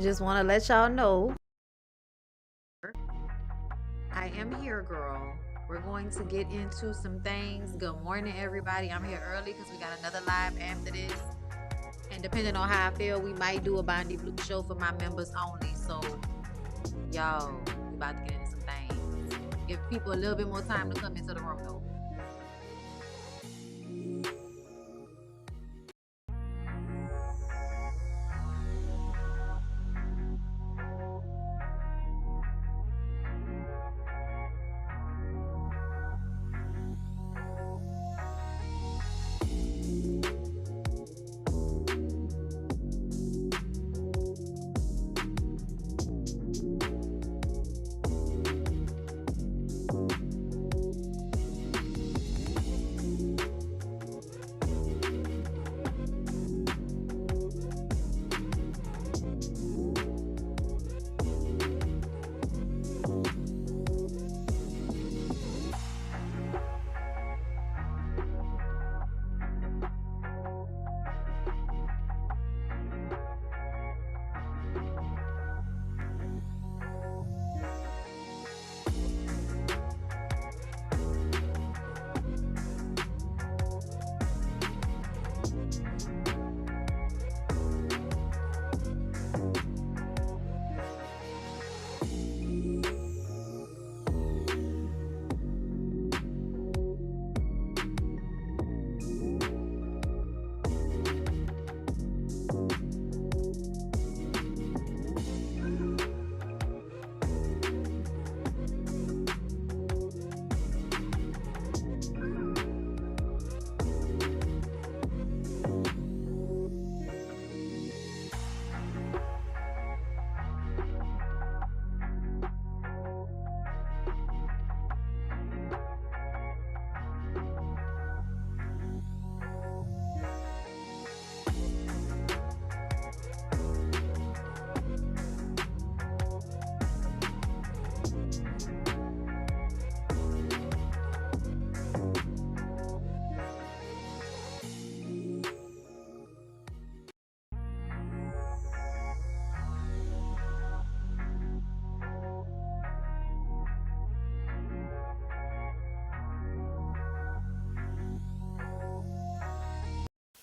Just want to let y'all know I am here, girl. We're going to get into some things. Good morning, everybody. I'm here early because we got another live after this. And depending on how I feel, we might do a BondyBlue show for my members only. So, y'all, we about to get into some things. Give people a little bit more time to come into the room, though.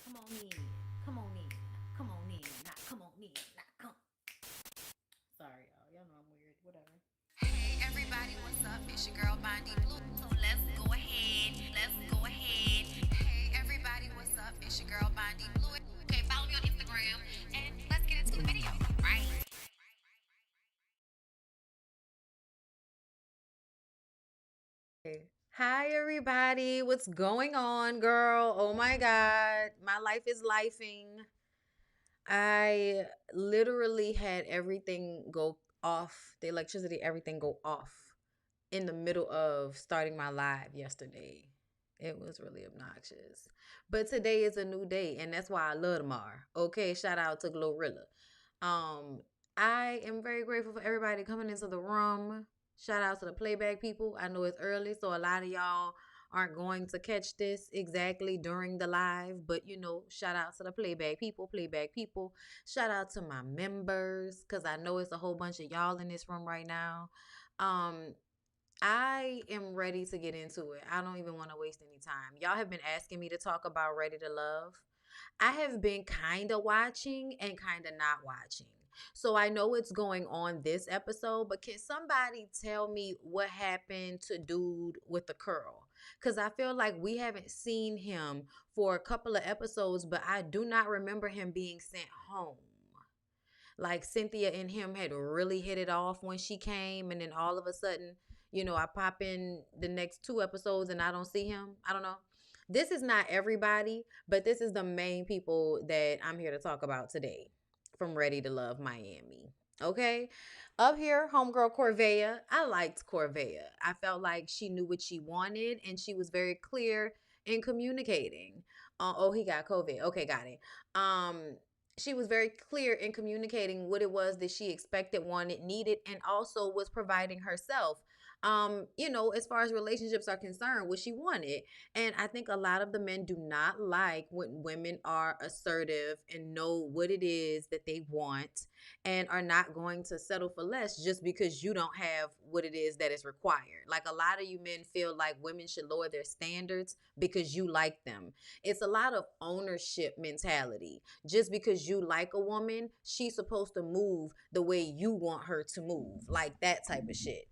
Come on in. Come on in. Come on in. Not come on in. Not come. Sorry, y'all. Y'all know I'm weird. Whatever. Hey everybody, what's up? It's your girl BondyBlue. So let's go ahead. Let's go ahead. Hey everybody, what's up? It's your girl BondyBlue. Okay, follow me on Instagram and let's get into the video. Right? Hi everybody, what's going on, girl? Oh my God, my life is lifing. I literally had everything go off, the electricity, everything go off in the middle of starting my live yesterday. It was really obnoxious. But today is a new day, and that's why I love Demario. Okay, shout out to Glorilla. Um, I am very grateful for everybody coming into the room. Shout out to the playback people. I know it's early, so a lot of y'all aren't going to catch this exactly during the live, but shout out to the playback people, playback people. Shout out to my members, because I know it's a whole bunch of y'all in this room right now. Um, I am ready to get into it. I don't even want to waste any time. Y'all have been asking me to talk about Ready to Love. I have been kind of watching and kind of not watching. So I know it's going on this episode, but can somebody tell me what happened to dude with the curl? Because I feel like we haven't seen him for a couple of episodes, but I do not remember him being sent home. Like Cynthia and him had really hit it off when she came, and then all of a sudden, I pop in the next two episodes and I don't see him. I don't know. This is not everybody, but this is the main people that I'm here to talk about today from Ready to Love Miami. Okay. Up here, homegirl Corvea. I liked Corvea. I felt like she knew what she wanted and she was very clear in communicating. Oh, he got COVID. Okay, got it. She was very clear in communicating what it was that she expected, wanted, needed, and also was providing herself. as far as relationships are concerned, what she wanted. And I think a lot of the men do not like when women are assertive and know what it is that they want and are not going to settle for less just because you don't have what it is that is required. Like, a lot of you men feel like women should lower their standards because you like them. It's a lot of ownership mentality. Just because you like a woman, she's supposed to move the way you want her to move. Like that type of shit.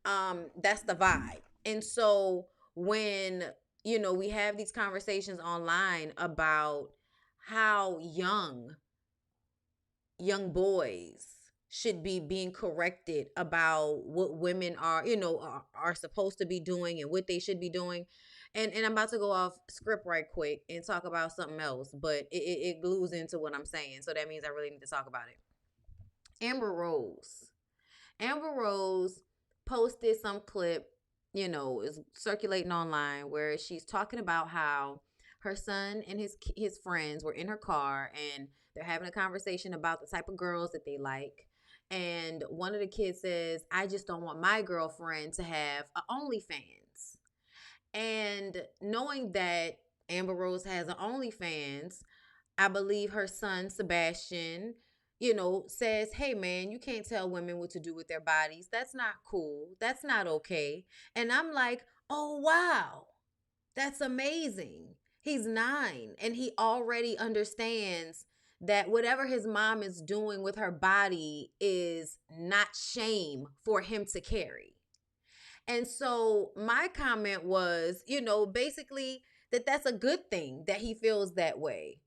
That's the vibe. And so when we have these conversations online about how young boys should be being corrected about what women are supposed to be doing and what they should be doing. And I'm about to go off script right quick and talk about something else, but it glues into what I'm saying. So that means I really need to talk about it. Amber Rose. Amber Rose posted some clip, is circulating online where she's talking about how her son and his friends were in her car and they're having a conversation about the type of girls that they like. And one of the kids says, "I just don't want my girlfriend to have a OnlyFans." And knowing that Amber Rose has an OnlyFans, I believe her son, Sebastian, says, "Hey, man, you can't tell women what to do with their bodies. That's not cool. That's not okay." And I'm like, oh, wow, that's amazing. He's 9 and he already understands that whatever his mom is doing with her body is not shame for him to carry. And so my comment was, basically that that's a good thing that he feels that way.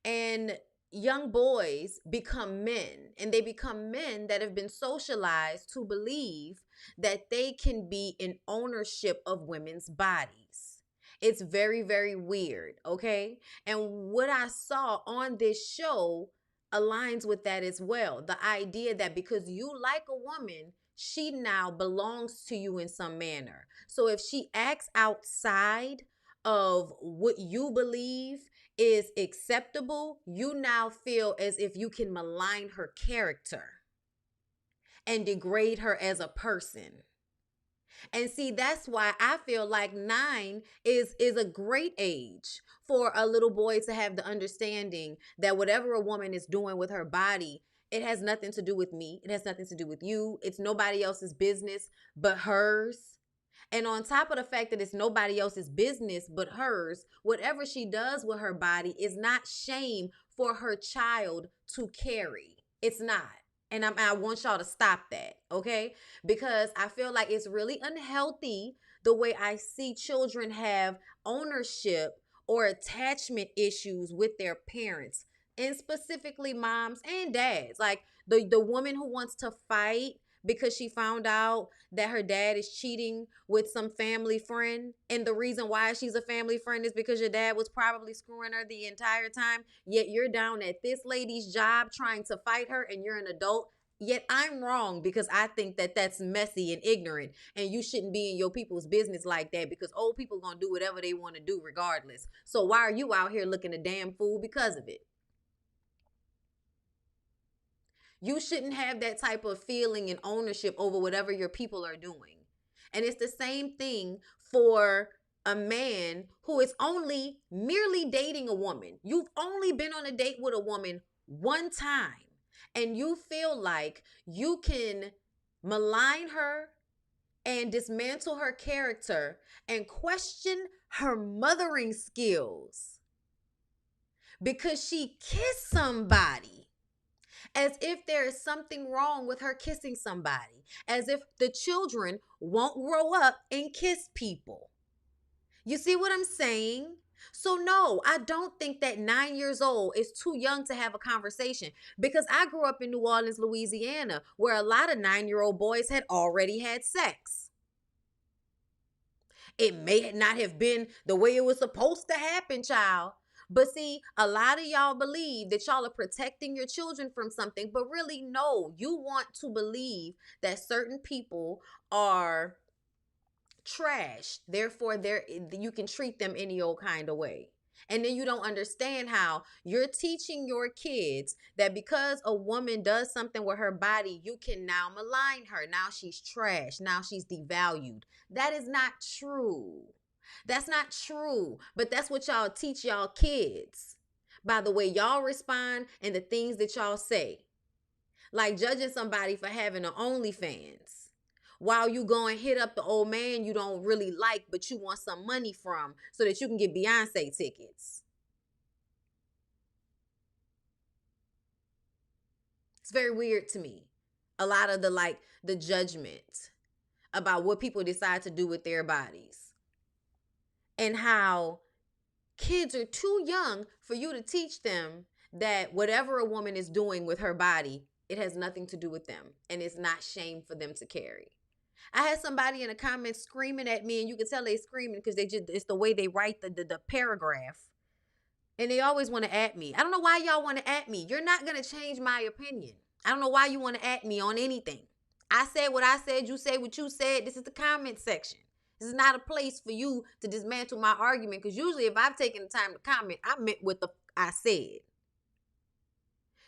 And young boys become men, and they become men that have been socialized to believe that they can be in ownership of women's bodies. It's very, very weird, okay? And what I saw on this show aligns with that as well. The idea that because you like a woman, she now belongs to you in some manner. So if she acts outside of what you believe is acceptable, you now feel as if you can malign her character and degrade her as a person. And see, that's why I feel like 9 is a great age for a little boy to have the understanding that whatever a woman is doing with her body, it has nothing to do with me. It has nothing to do with you. It's nobody else's business but hers. And on top of the fact that it's nobody else's business but hers, whatever she does with her body is not shame for her child to carry. It's not. And I want y'all to stop that, okay? Because I feel like it's really unhealthy the way I see children have ownership or attachment issues with their parents, and specifically moms and dads. Like the woman who wants to fight because she found out that her dad is cheating with some family friend. And the reason why she's a family friend is because your dad was probably screwing her the entire time. Yet you're down at this lady's job trying to fight her and you're an adult. Yet I'm wrong because I think that that's messy and ignorant. And you shouldn't be in your people's business like that because old people going to do whatever they want to do regardless. So why are you out here looking a damn fool because of it? You shouldn't have that type of feeling and ownership over whatever your people are doing. And it's the same thing for a man who is only merely dating a woman. You've only been on a date with a woman one time, and you feel like you can malign her and dismantle her character and question her mothering skills because she kissed somebody, as if there is something wrong with her kissing somebody, as if the children won't grow up and kiss people. You see what I'm saying? So no, I don't think that 9 years old is too young to have a conversation, because I grew up in New Orleans, Louisiana, where a lot of 9-year-old boys had already had sex. It may not have been the way it was supposed to happen, child. But see, a lot of y'all believe that y'all are protecting your children from something, but really, no, you want to believe that certain people are trash. Therefore, you can treat them any old kind of way. And then you don't understand how you're teaching your kids that because a woman does something with her body, you can now malign her. Now she's trash. Now she's devalued. That is not true. That's not true. But that's what y'all teach y'all kids by the way y'all respond and the things that y'all say. Like judging somebody for having an OnlyFans while you go and hit up the old man you don't really like, but you want some money from so that you can get Beyonce tickets. It's very weird to me. A lot of the judgment about what people decide to do with their bodies and how kids are too young for you to teach them that whatever a woman is doing with her body, it has nothing to do with them and it's not shame for them to carry. I had somebody in the comments screaming at me, and you can tell they screaming because it's the way they write the paragraph. And they always want to at me. I don't know why y'all want to at me. You're not going to change my opinion. I don't know why you want to at me on anything. I said what I said. You say what you said. This is the comment section. This is not a place for you to dismantle my argument, because usually if I've taken the time to comment, I meant what I said.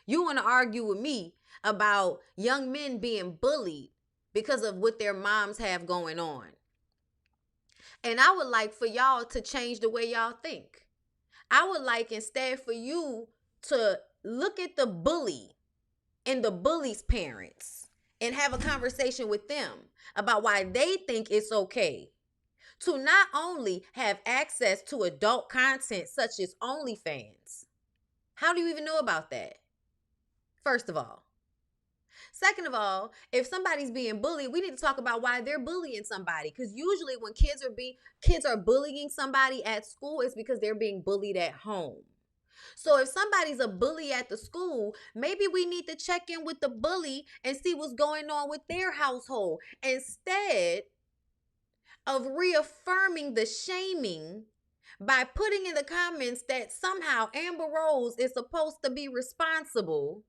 You want to argue with me about young men being bullied because of what their moms have going on. And I would like for y'all to change the way y'all think. I would like instead for you to look at the bully and the bully's parents and have a conversation with them about why they think it's okay to not only have access to adult content such as OnlyFans. How do you even know about that? First of all. Second of all, if somebody's being bullied, we need to talk about why they're bullying somebody. Because usually when kids are bullying somebody at school, it's because they're being bullied at home. So if somebody's a bully at the school, maybe we need to check in with the bully and see what's going on with their household instead of reaffirming the shaming by putting in the comments that somehow Amber Rose is supposed to be responsible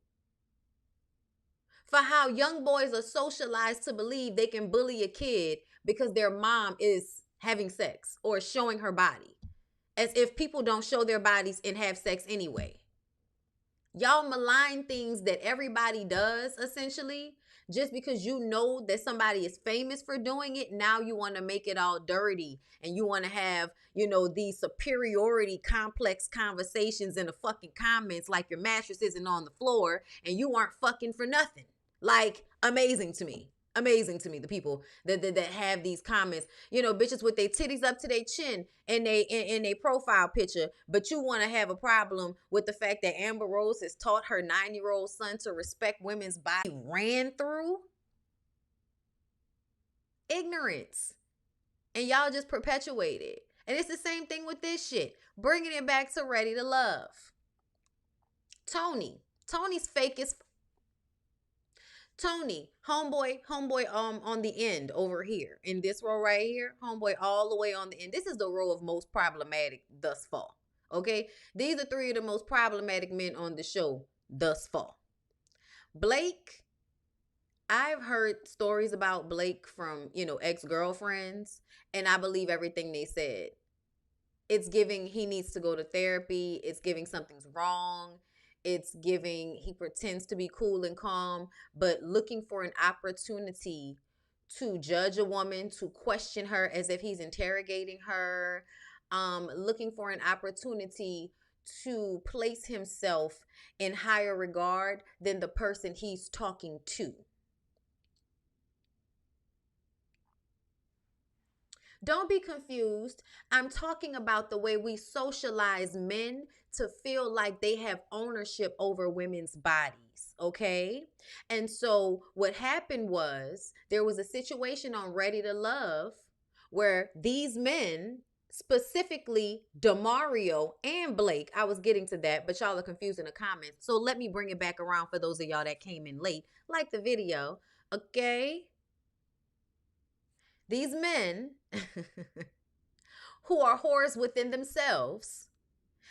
for how young boys are socialized to believe they can bully a kid because their mom is having sex or showing her body, as if people don't show their bodies and have sex anyway. Y'all malign things that everybody does, essentially, just because you know that somebody is famous for doing it. Now you want to make it all dirty and you want to have, these superiority complex conversations in the fucking comments like your mattress isn't on the floor and you aren't fucking for nothing. Like, amazing to me. Amazing to me, the people that have these comments. Bitches with their titties up to their chin in they profile picture, but you want to have a problem with the fact that Amber Rose has taught her 9-year-old son to respect women's body. Ran through ignorance, and y'all just perpetuate it. And it's the same thing with this shit. Bringing it back to Ready to Love. Tony's fake as Tony, homeboy, on the end over here in this row right here, homeboy all the way on the end. This is the row of most problematic thus far. Okay, these are 3 of the most problematic men on the show thus far. Blake, I've heard stories about Blake from ex-girlfriends, and I believe everything they said. It's giving he needs to go to therapy. It's giving something's wrong. It's giving he pretends to be cool and calm, but looking for an opportunity to judge a woman, to question her as if he's interrogating her, looking for an opportunity to place himself in higher regard than the person he's talking to. Don't be confused. I'm talking about the way we socialize men to feel like they have ownership over women's bodies, okay? And so what happened was there was a situation on Ready to Love where these men, specifically Demario and Blake, I was getting to that, but y'all are confused in the comments. So let me bring it back around for those of y'all that came in late. Like the video, okay? These men who are whores within themselves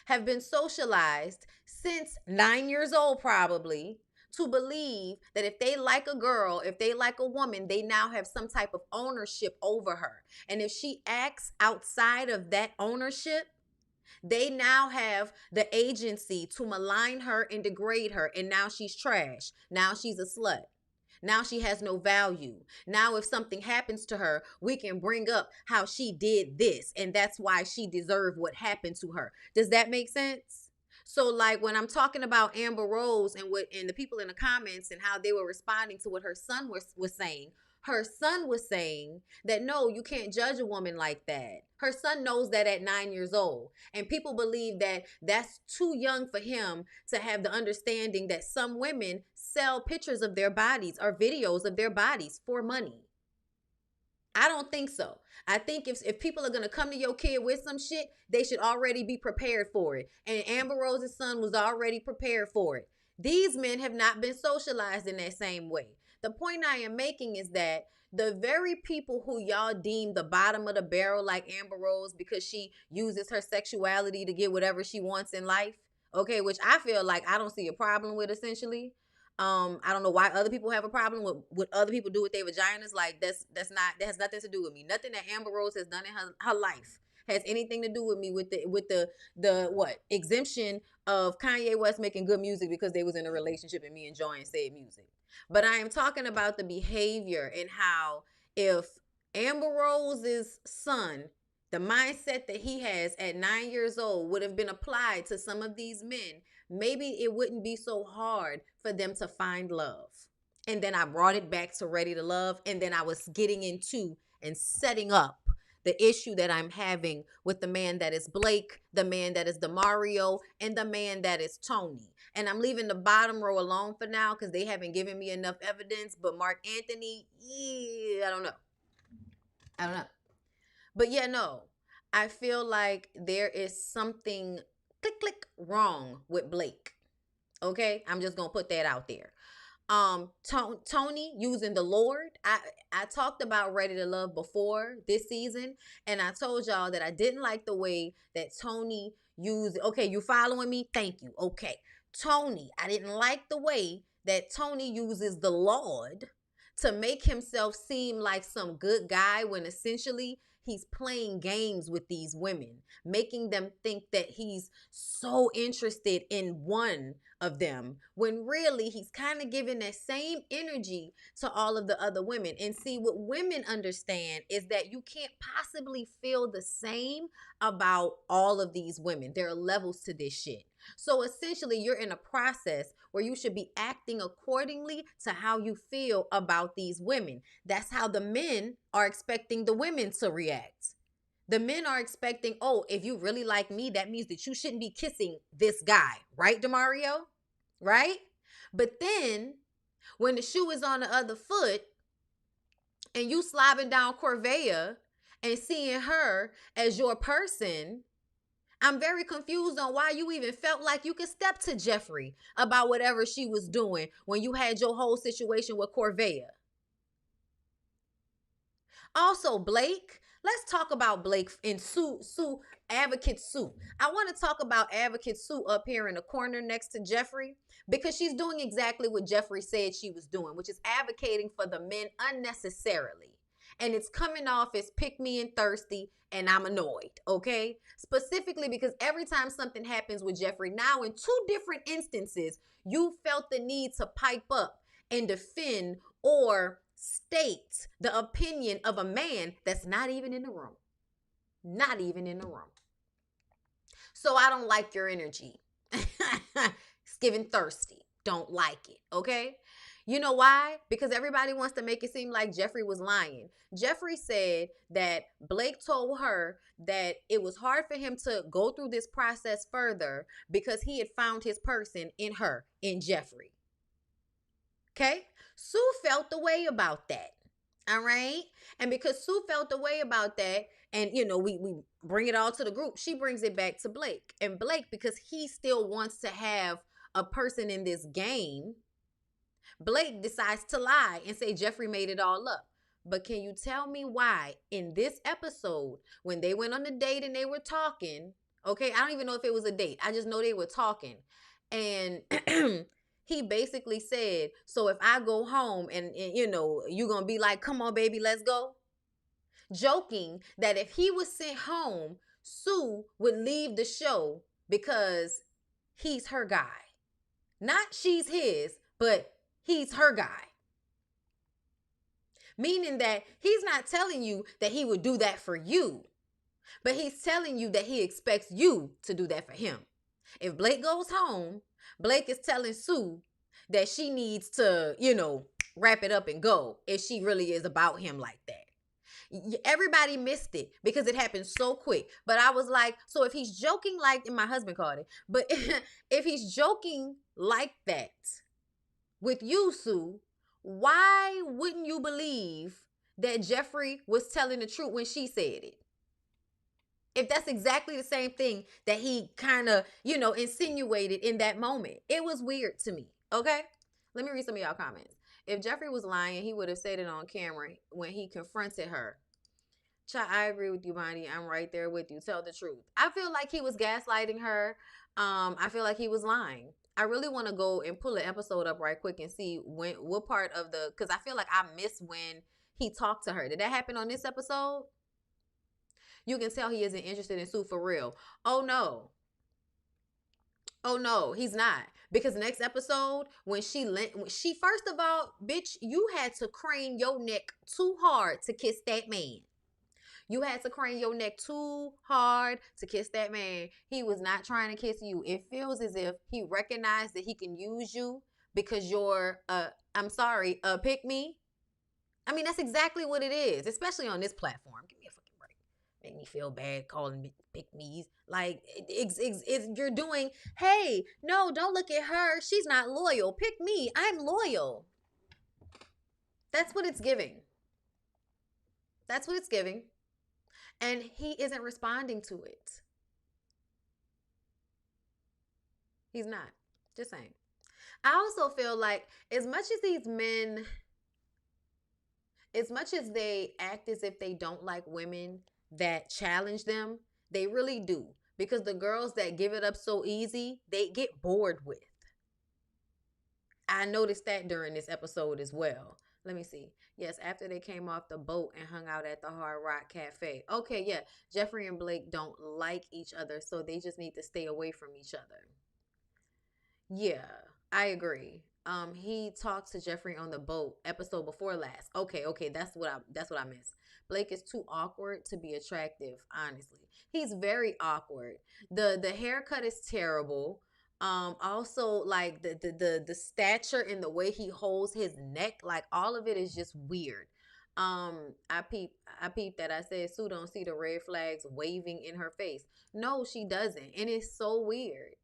have been socialized since 9 years old probably to believe that if they like a girl, if they like a woman, they now have some type of ownership over her. And if she acts outside of that ownership, They now have the agency to malign her and degrade her, and now she's trash. Now she's a slut. Now she has no value. Now, if something happens to her, we can bring up how she did this, and that's why she deserved what happened to her. Does that make sense? So, like when I'm talking about Amber Rose and the people in the comments and how they were responding to what her son was saying, her son was saying that no, you can't judge a woman like that. Her son knows that at 9 years old. And people believe that that's too young for him to have the understanding that some women sell pictures of their bodies or videos of their bodies for money. I don't think so. I think if people are gonna come to your kid with some shit, they should already be prepared for it. And Amber Rose's son was already prepared for it. These men have not been socialized in that same way. The point I am making is that the very people who y'all deem the bottom of the barrel, like Amber Rose, because she uses her sexuality to get whatever she wants in life, okay, which I feel like I don't see a problem with essentially. I don't know why other people have a problem with what other people do with their vaginas. Like that has nothing to do with me. Nothing that Amber Rose has done in her life has anything to do with me with the what exemption of Kanye West making good music because they was in a relationship and me enjoying said music. But I am talking about the behavior and how if Amber Rose's son, the mindset that he has at 9 years old would have been applied to some of these men, maybe it wouldn't be so hard for them to find love. And then I brought it back to Ready to Love. And then I was getting into and setting up the issue that I'm having with the man that is Blake, the man that is Demario, and the man that is Tony. And I'm leaving the bottom row alone for now because they haven't given me enough evidence. But Mark Anthony, I don't know. I don't know. But yeah, no. I feel like there is something click wrong with Blake. Okay? I'm just going to put that out there. Tony using the Lord. I talked about Ready to Love before this season, and I told y'all that I didn't like the way that Tony used. Okay, you following me? Thank you. Okay. Tony, I didn't like the way that Tony uses the Lord to make himself seem like some good guy when essentially he's playing games with these women, making them think that he's so interested in one of them when really he's kind of giving that same energy to all of the other women. And see, what women understand is that you can't possibly feel the same about all of these women. There are levels to this shit. So essentially, you're in a process where you should be acting accordingly to how you feel about these women. That's how the men are expecting the women to react. The men are expecting, oh, if you really like me, that means that you shouldn't be kissing this guy. Right, Demario? Right? But then, when the shoe is on the other foot, and you slobbing down Corvea and seeing her as your person, I'm very confused on why you even felt like you could step to Jeffrey about whatever she was doing when you had your whole situation with Corvea. Also, Blake, let's talk about Blake and Sue, Advocate Sue. I want to talk about Advocate Sue up here in the corner next to Jeffrey because she's doing exactly what Jeffrey said she was doing, which is advocating for the men unnecessarily. And it's coming off as pick me and thirsty, and I'm annoyed, okay? Specifically because every time something happens with Jeffrey, now in 2 different instances, you felt the need to pipe up and defend or state the opinion of a man that's not even in the room. Not even in the room. So I don't like your energy. It's giving thirsty. Don't like it, okay? You know why? Because everybody wants to make it seem like Jeffrey was lying. Jeffrey said that Blake told her that it was hard for him to go through this process further because he had found his person in her, in Jeffrey. Okay? Sue felt the way about that. All right? And because Sue felt the way about that, and you know, we bring it all to the group, she brings it back to Blake. And Blake, because he still wants to have a person in this game, Blake decides to lie and say Jeffrey made it all up. But can you tell me why in this episode, when they went on a date and they were talking, okay, I don't even know if it was a date. I just know they were talking. And he basically said, so if I go home and you know, you're going to be like, come on, baby, let's go. Joking that if he was sent home, Sue would leave the show because he's her guy. Not she's his, but he's her guy. Meaning that he's not telling you that he would do that for you, but he's telling you that he expects you to do that for him. If Blake goes home, Blake is telling Sue that she needs to, wrap it up and go if she really is about him like that. Everybody missed it because it happened so quick. But I was like, so if he's joking like, and my husband called it, but if he's joking like that with you, Sue, why wouldn't you believe that Jeffrey was telling the truth when she said it? If that's exactly the same thing that he kind of, insinuated in that moment. It was weird to me. Okay? Let me read some of y'all comments. If Jeffrey was lying, he would have said it on camera when he confronted her. I agree with you, Bonnie. I'm right there with you. Tell the truth. I feel like he was gaslighting her. I feel like he was lying. I really want to go and pull an episode up right quick and see what part of because I feel like I missed when he talked to her. Did that happen on this episode? You can tell he isn't interested in Sue for real. Oh no. Oh no, he's not. Because next episode, when she first of all, bitch, you had to crane your neck too hard to kiss that man. You had to crane your neck too hard to kiss that man. He was not trying to kiss you. It feels as if he recognized that he can use you because you're a pick me. I mean, that's exactly what it is, especially on this platform. Give me a fucking break. Make me feel bad calling me pick me's. Like, you're doing, hey, no, don't look at her. She's not loyal. Pick me. I'm loyal. That's what it's giving. That's what it's giving. And he isn't responding to it. He's not. Just saying. I also feel like as much as these men, as much as they act as if they don't like women that challenge them, they really do. Because the girls that give it up so easy, they get bored with. I noticed that during this episode as well. Let me see. Yes, after they came off the boat and hung out at the Hard Rock Cafe. Okay, yeah. Jeffrey and Blake don't like each other, so they just need to stay away from each other. Yeah, I agree. He talked to Jeffrey on the boat episode before last. Okay, that's what I missed. Blake is too awkward to be attractive, honestly. He's very awkward. The haircut is terrible. Also like the stature and the way he holds his neck, like all of it is just weird. I peep that I said Sue don't see the red flags waving in her face. No, she doesn't. And it's so weird.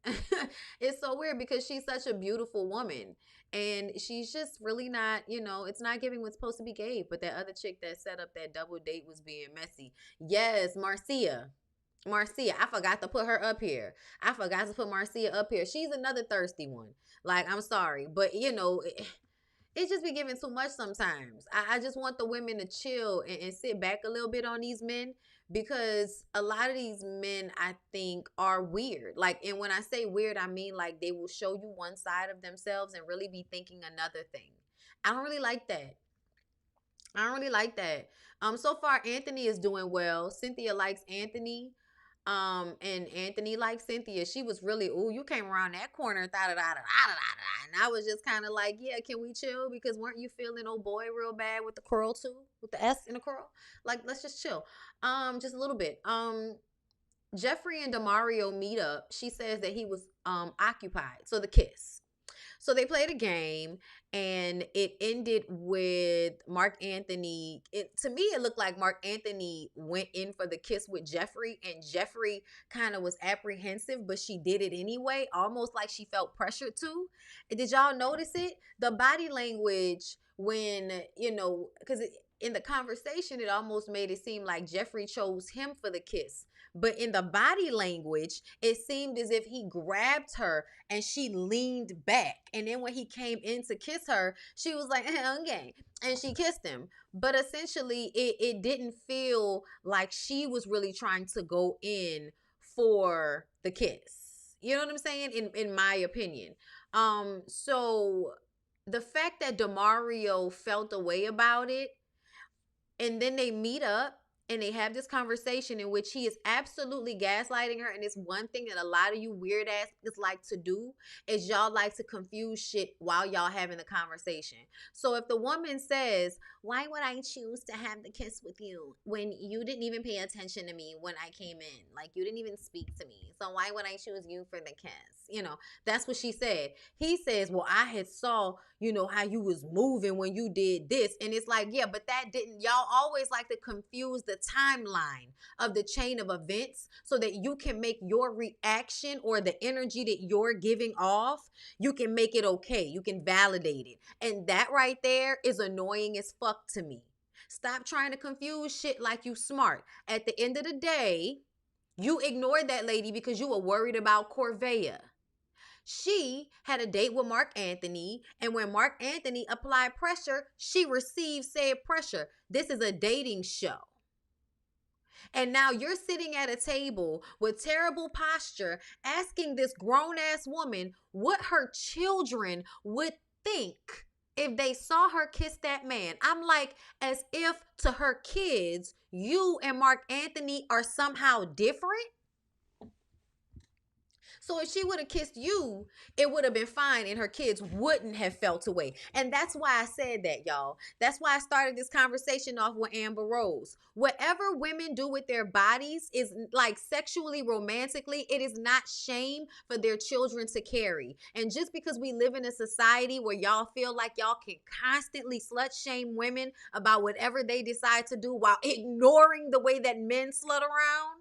It's so weird because she's such a beautiful woman. And she's just really not, it's not giving what's supposed to be gave. But that other chick that set up that double date was being messy. Yes, Marcia, I forgot to put her up here. I forgot to put Marcia up here. She's another thirsty one. Like, I'm sorry. But, it just be giving too much sometimes. I just want the women to chill and sit back a little bit on these men because a lot of these men, I think, are weird. Like, and when I say weird, I mean like they will show you one side of themselves and really be thinking another thing. I don't really like that. I don't really like that. So far Anthony is doing well. Cynthia likes Anthony. And Anthony likes Cynthia. She was really, ooh, you came around that corner, da da da da da da. And I was just kind of like, yeah, can we chill? Because weren't you feeling oh boy real bad with the curl too? With the S in the curl? Like, let's just chill. Just a little bit. Jeffrey and Demario meet up. She says that he was occupied. So the kiss. So they played a game and it ended with Mark Anthony. To me, it looked like Mark Anthony went in for the kiss with Jeffrey and Jeffrey kind of was apprehensive, but she did it anyway, almost like she felt pressured to. Did y'all notice it? The body language when, because in the conversation, it almost made it seem like Jeffrey chose him for the kiss. But in the body language, it seemed as if he grabbed her and she leaned back. And then when he came in to kiss her, she was like, okay. And she kissed him. But essentially, it didn't feel like she was really trying to go in for the kiss. You know what I'm saying? In my opinion. So the fact that Demario felt a way about it, and then they meet up, and they have this conversation in which he is absolutely gaslighting her. And it's one thing that a lot of you weird asses like to do is y'all like to confuse shit while y'all having the conversation. So if the woman says, why would I choose to have the kiss with you when you didn't even pay attention to me when I came in? Like, you didn't even speak to me. So why would I choose you for the kiss? You know, that's what she said. He says, well, I had saw, you know, how you was moving when you did this. And it's like, yeah, but that didn't, y'all always like to confuse the timeline of the chain of events so that you can make your reaction or the energy that you're giving off, you can make it okay. You can validate it. And that right there is annoying as fuck to me. Stop trying to confuse shit like you smart. At the end of the day, you ignored that lady because you were worried about Corvea. She had a date with Mark Anthony, and when Mark Anthony applied pressure, she received said pressure. This is a dating show. And now you're sitting at a table with terrible posture asking this grown-ass woman what her children would think if they saw her kiss that man. I'm like, as if to her kids, you and Mark Anthony are somehow different. So if she would have kissed you, it would have been fine and her kids wouldn't have felt away. And that's why I said that, y'all. That's why I started this conversation off with Amber Rose. Whatever women do with their bodies is like sexually, romantically, it is not shame for their children to carry. And just because we live in a society where y'all feel like y'all can constantly slut shame women about whatever they decide to do while ignoring the way that men slut around,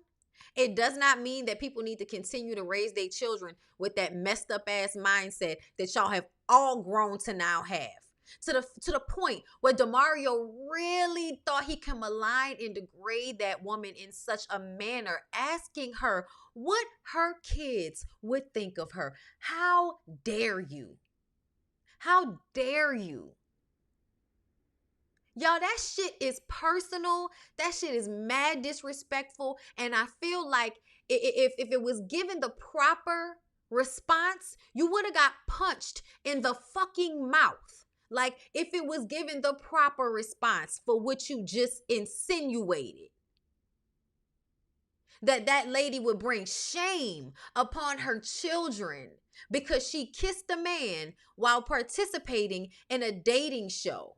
it does not mean that people need to continue to raise their children with that messed up ass mindset that y'all have all grown to now have. To the point where Demario really thought he can malign and degrade that woman in such a manner, asking her what her kids would think of her. How dare you? How dare you? Y'all, that shit is personal. That shit is mad disrespectful. And I feel like if it was given the proper response, you would have got punched in the fucking mouth. Like if it was given the proper response for what you just insinuated. That lady would bring shame upon her children because she kissed a man while participating in a dating show.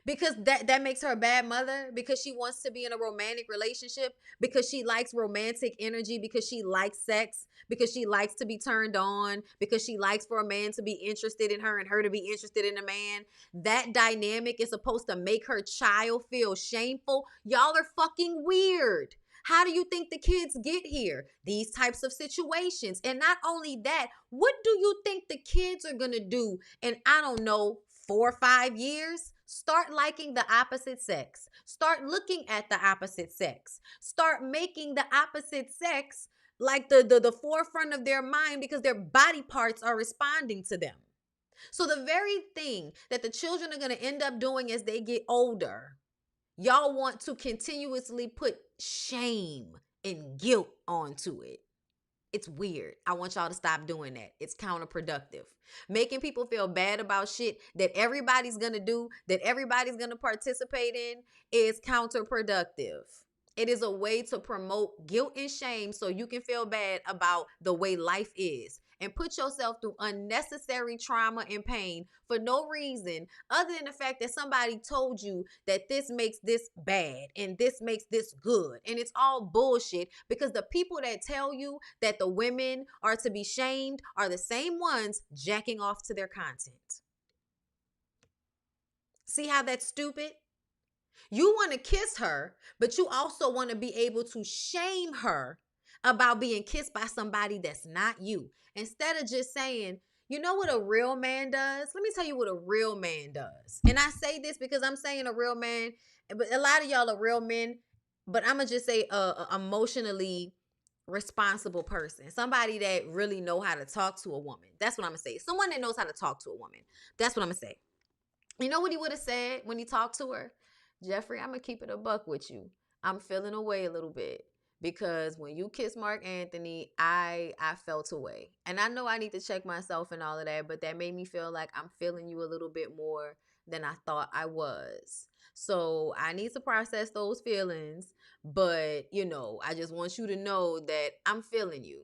Because that makes her a bad mother, because she wants to be in a romantic relationship, because she likes romantic energy, because she likes sex, because she likes to be turned on, because she likes for a man to be interested in her and her to be interested in a man. That dynamic is supposed to make her child feel shameful. Y'all are fucking weird. How do you think the kids get here? These types of situations. And not only that, what do you think the kids are going to do in, I don't know, 4 or 5 years? Start liking the opposite sex. Start looking at the opposite sex. Start making the opposite sex like the forefront of their mind because their body parts are responding to them. So the very thing that the children are going to end up doing as they get older, y'all want to continuously put shame and guilt onto it. It's weird. I want y'all to stop doing that. It's counterproductive. Making people feel bad about shit that everybody's going to do, that everybody's going to participate in is counterproductive. It is a way to promote guilt and shame so you can feel bad about the way life is and put yourself through unnecessary trauma and pain for no reason other than the fact that somebody told you that this makes this bad and this makes this good. And it's all bullshit because the people that tell you that the women are to be shamed are the same ones jacking off to their content. See how that's stupid? You want to kiss her, but you also want to be able to shame her about being kissed by somebody that's not you. Instead of just saying, you know what a real man does? Let me tell you what a real man does. And I say this because I'm saying a real man, but a lot of y'all are real men, but I'm going to just say emotionally responsible person. Somebody that really know how to talk to a woman. That's what I'm going to say. Someone that knows how to talk to a woman. That's what I'm going to say. You know what he would have said when he talked to her? Jeffrey, I'm going to keep it a buck with you. I'm feeling away a little bit because when you kissed Mark Anthony, I felt away. And I know I need to check myself and all of that, but that made me feel like I'm feeling you a little bit more than I thought I was. So I need to process those feelings, but I just want you to know that I'm feeling you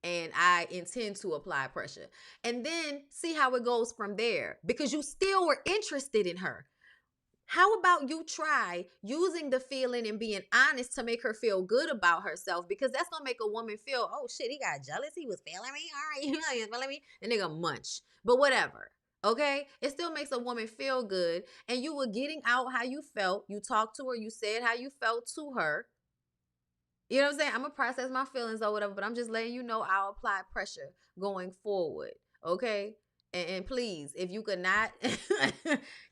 and I intend to apply pressure. And then see how it goes from there because you still were interested in her. How about you try using the feeling and being honest to make her feel good about herself? Because that's gonna make a woman feel, oh shit, he got jealous. He was feeling me. All right, he was feeling me. The nigga munch. But whatever. Okay? It still makes a woman feel good. And you were getting out how you felt. You talked to her, you said how you felt to her. You know what I'm saying? I'm gonna process my feelings or whatever, but I'm just letting you know I'll apply pressure going forward. Okay? And please, if you could not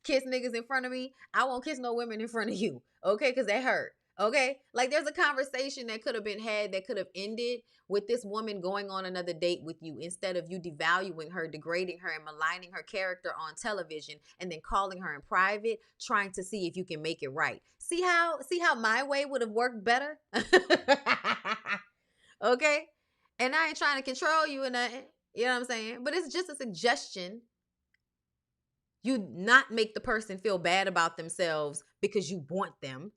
kiss niggas in front of me, I won't kiss no women in front of you. Okay? Because that hurt. Okay? Like there's a conversation that could have been had that could have ended with this woman going on another date with you instead of you devaluing her, degrading her, and maligning her character on television and then calling her in private, trying to see if you can make it right. See how my way would have worked better? Okay? And I ain't trying to control you or nothing. You know what I'm saying? But it's just a suggestion. You not make the person feel bad about themselves because you want them.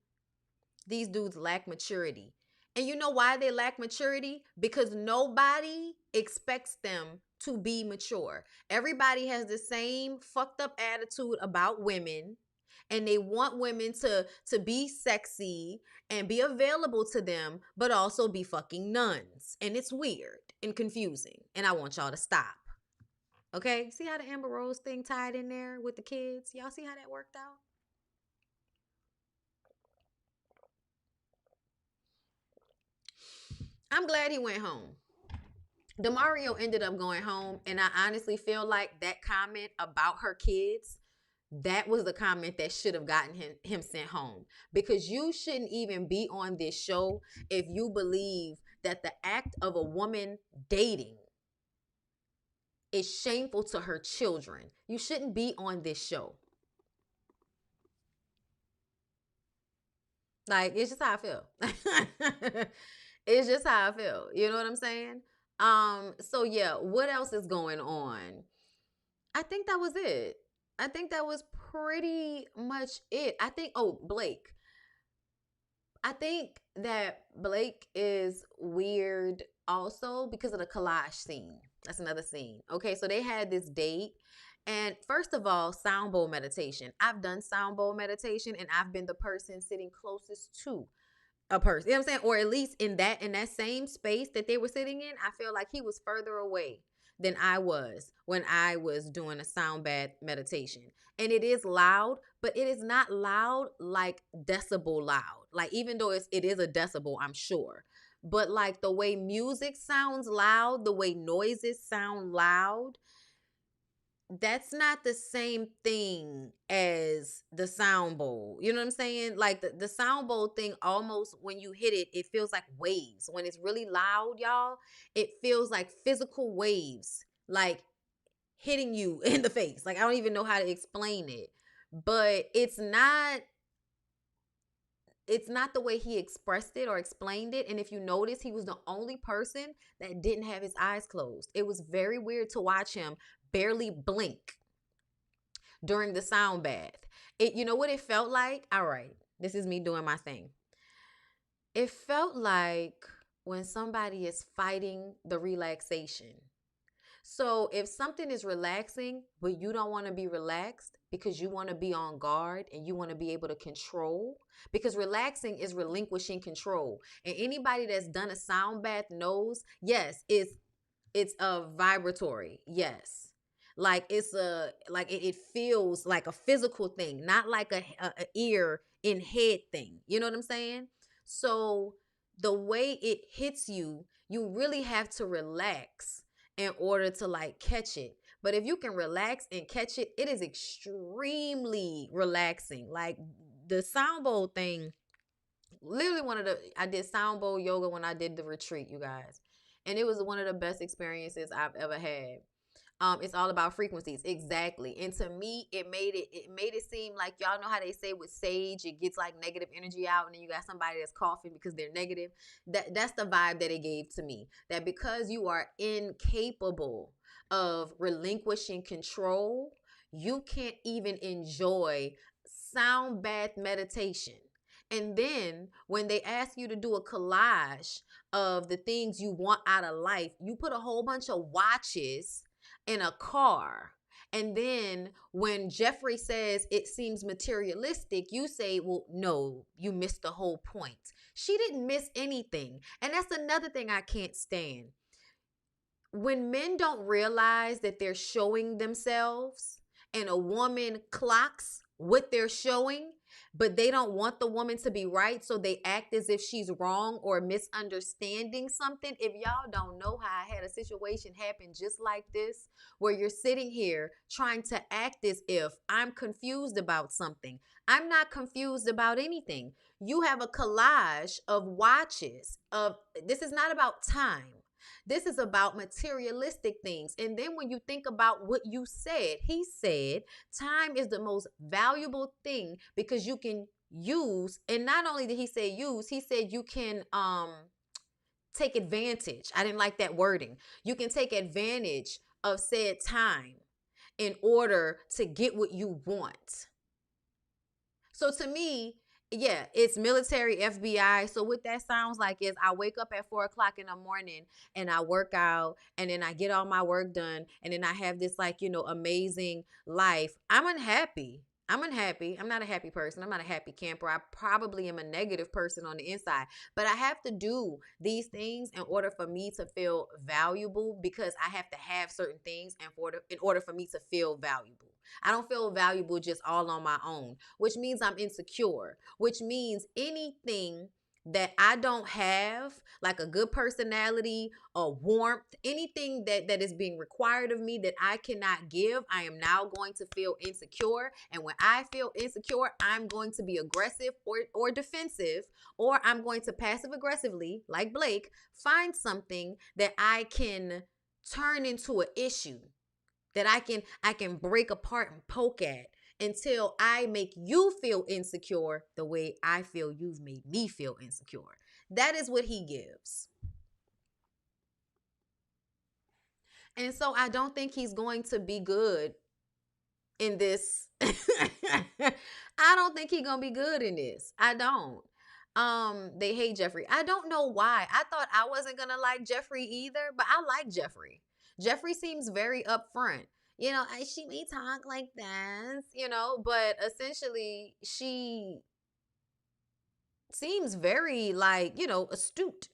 These dudes lack maturity. And you know why they lack maturity? Because nobody expects them to be mature. Everybody has the same fucked up attitude about women. And they want women to be sexy and be available to them, but also be fucking nuns. And it's weird and confusing. And I want y'all to stop. Okay? See how the Amber Rose thing tied in there with the kids? Y'all see how that worked out? I'm glad he went home. Demario ended up going home, and I honestly feel like that comment about her kids, that was the comment that should have gotten him sent home. Because you shouldn't even be on this show if you believe that the act of a woman dating is shameful to her children. You shouldn't be on this show. Like, it's just how I feel. It's just how I feel. You know what I'm saying? So yeah, what else is going on? I think that was it. I think that was pretty much it. I think, oh, Blake. I think that Blake is weird also because of the collage scene. That's another scene. Okay, so they had this date. And first of all, sound bowl meditation. I've done sound bowl meditation and I've been the person sitting closest to a person. You know what I'm saying? Or at least in that same space that they were sitting in, I feel like he was further away than I was when I was doing a sound bath meditation. And it is loud, but it is not loud like decibel loud. Like even though it is a decibel, I'm sure. But like the way music sounds loud, the way noises sound loud, that's not the same thing as the sound bowl. You know what I'm saying? Like the sound bowl thing, almost when you hit it, it feels like waves. When it's really loud, y'all, it feels like physical waves, like hitting you in the face. Like I don't even know how to explain it. But it's not the way he expressed it or explained it. And if you notice, he was the only person that didn't have his eyes closed. It was very weird to watch him barely blink during the sound bath. You know what it felt like? All right, this is me doing my thing. It felt like when somebody is fighting the relaxation. So if something is relaxing, but you don't want to be relaxed because you want to be on guard and you want to be able to control, because relaxing is relinquishing control. And anybody that's done a sound bath knows, yes, it's a vibratory. Yes. Like it feels like a physical thing, not like a ear in head thing. You know what I'm saying? So the way it hits you, you really have to relax in order to like catch it. But if you can relax and catch it, it is extremely relaxing. Like the sound bowl thing, literally I did sound bowl yoga when I did the retreat, you guys. And it was one of the best experiences I've ever had. It's all about frequencies. Exactly. And to me, it seem like, y'all know how they say with sage, it gets like negative energy out, and then you got somebody that's coughing because they're negative. That's the vibe that it gave to me. That because you are incapable of relinquishing control, you can't even enjoy sound bath meditation. And then when they ask you to do a collage of the things you want out of life, you put a whole bunch of watches in a car. And then when Jeffrey says it seems materialistic, you say, well, no, you missed the whole point. She didn't miss anything. And that's another thing I can't stand. When men don't realize that they're showing themselves and a woman clocks what they're showing, but they don't want the woman to be right, so they act as if she's wrong or misunderstanding something. If y'all don't know how I had a situation happen just like this, where you're sitting here trying to act as if I'm confused about something. I'm not confused about anything. You have a collage of watches of, this is not about time. This is about materialistic things. And then when you think about what you said, he said time is the most valuable thing because you can use, and not only did he say use, he said you can take advantage. I didn't like that wording. You can take advantage of said time in order to get what you want. So to me, yeah, it's military, FBI. So what that sounds like is I wake up at 4 o'clock in the morning and I work out and then I get all my work done and then I have this like, amazing life. I'm unhappy. I'm unhappy. I'm not a happy person. I'm not a happy camper. I probably am a negative person on the inside. But I have to do these things in order for me to feel valuable, because I have to have certain things in order for me to feel valuable. I don't feel valuable just all on my own, which means I'm insecure, which means anything that I don't have, like a good personality, a warmth, anything that is being required of me that I cannot give, I am now going to feel insecure. And when I feel insecure, I'm going to be aggressive or defensive, or I'm going to passive aggressively, like Blake, find something that I can turn into an issue, that I can break apart and poke at until I make you feel insecure the way I feel you've made me feel insecure. That is what he gives. And so I don't think he's going to be good in this. I don't think he's going to be good in this. I don't. They hate Jeffrey. I don't know why. I thought I wasn't going to like Jeffrey either, but I like Jeffrey. Jeffrey seems very upfront. She may talk like this, but essentially she seems very like, astute.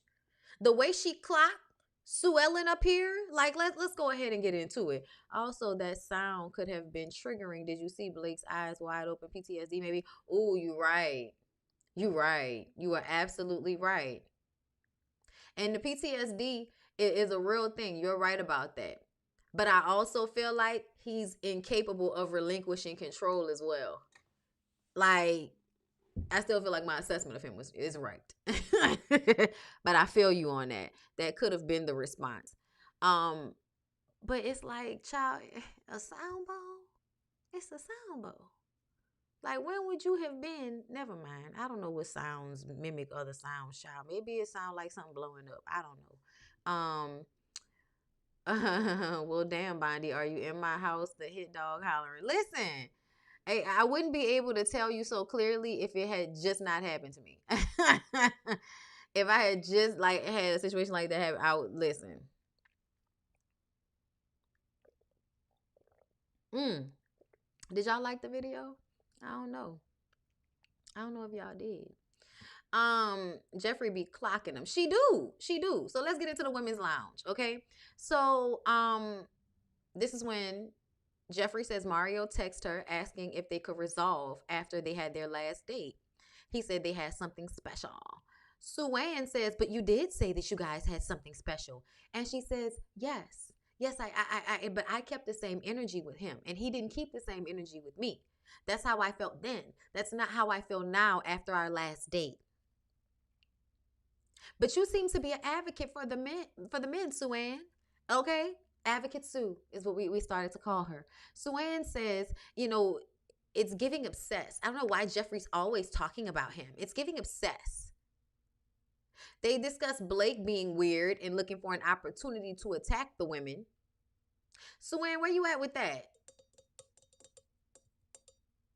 The way she clocked Sue Ellen up here, like let's go ahead and get into it. Also, that sound could have been triggering. Did you see Blake's eyes wide open? PTSD maybe. Oh, you're right. You're right. You are absolutely right. And the PTSD is a real thing. You're right about that. But I also feel like he's incapable of relinquishing control as well. Like, I still feel like my assessment of him is right. But I feel you on that. That could have been the response. But it's like, child, a sound bowl? It's a sound bowl. Like, when would you have been? Never mind. I don't know what sounds mimic other sounds, child. Maybe it sounds like something blowing up. I don't know. Well, damn, Bondy, are you in my house? The hit dog hollering. Listen, hey, I wouldn't be able to tell you so clearly if it had just not happened to me. If I had just like had a situation like that happen, I would listen. Did y'all like the video? I don't know. I don't know if y'all did. Jeffrey be clocking them. She do. So let's get into the women's lounge, okay? So this is when Jeffrey says Mario texted her asking if they could resolve after they had their last date. He said they had something special. Sue-Ann says, but you did say that you guys had something special. And she says, yes. Yes, but I kept the same energy with him, and he didn't keep the same energy with me. That's how I felt then. That's not how I feel now after our last date. But you seem to be an advocate for the men, Sue-Ann. Okay? Advocate Sue is what we started to call her. Sue-Ann says, it's giving obsessed. I don't know why Jeffrey's always talking about him. It's giving obsessed. They discuss Blake being weird and looking for an opportunity to attack the women. Sue-Ann, where you at with that?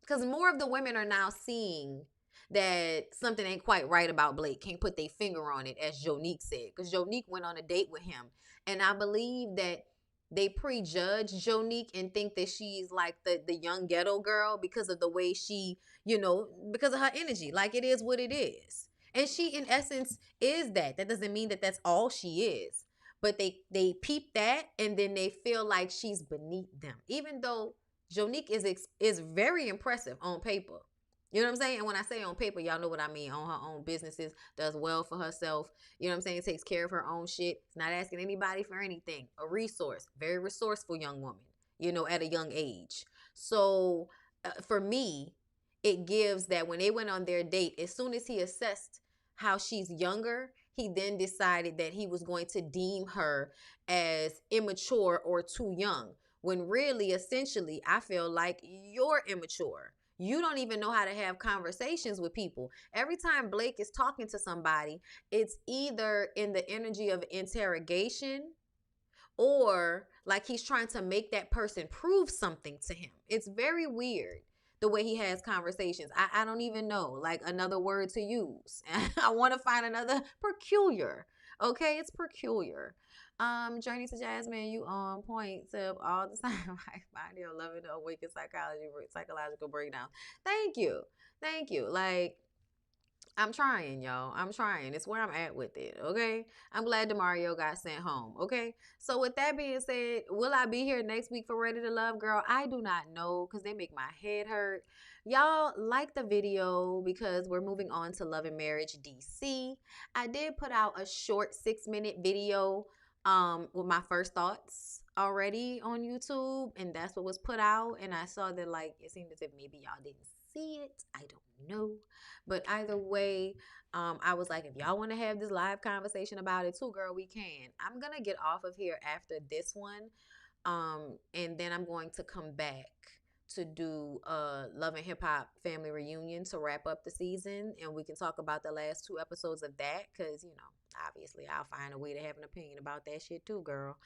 Because more of the women are now seeing that something ain't quite right about Blake. Can't put their finger on it, as Jonique said. Because Jonique went on a date with him. And I believe that they prejudge Jonique and think that she's like the young ghetto girl because of the way she, because of her energy. Like, it is what it is. And she, in essence, is that. That doesn't mean that that's all she is. But they peep that, and then they feel like she's beneath them. Even though Jonique is very impressive on paper. You know what I'm saying? And when I say on paper, y'all know what I mean. On her own businesses, does well for herself. You know what I'm saying? Takes care of her own shit. Not asking anybody for anything. A resource. Very resourceful young woman, at a young age. So for me, it gives that when they went on their date, as soon as he assessed how she's younger, he then decided that he was going to deem her as immature or too young. When really, essentially, I feel like you're immature. You don't even know how to have conversations with people. Every time Blake is talking to somebody, it's either in the energy of interrogation or like he's trying to make that person prove something to him. It's very weird the way he has conversations. I don't even know like another word to use. I want to find another peculiar. Okay, it's peculiar. Journey to Jasmine, you on point tip all the time. I find you loving the awakened psychological breakdown. Thank you. Thank you. Like, I'm trying, y'all. I'm trying. It's where I'm at with it, okay? I'm glad Demario got sent home, okay? So with that being said, will I be here next week for Ready to Love, girl? I do not know because they make my head hurt. Y'all like the video because we're moving on to Love and Marriage DC. I did put out a short 6-minute video with my first thoughts already on YouTube, and that's what was put out. And I saw that like it seemed as if maybe y'all didn't see it. I don't know. But either way, I was like, if y'all want to have this live conversation about it too, girl, we can. I'm going to get off of here after this one. And then I'm going to come back to do Love and Hip Hop Family Reunion to wrap up the season. And we can talk about the last 2 episodes of that because, obviously I'll find a way to have an opinion about that shit too, girl.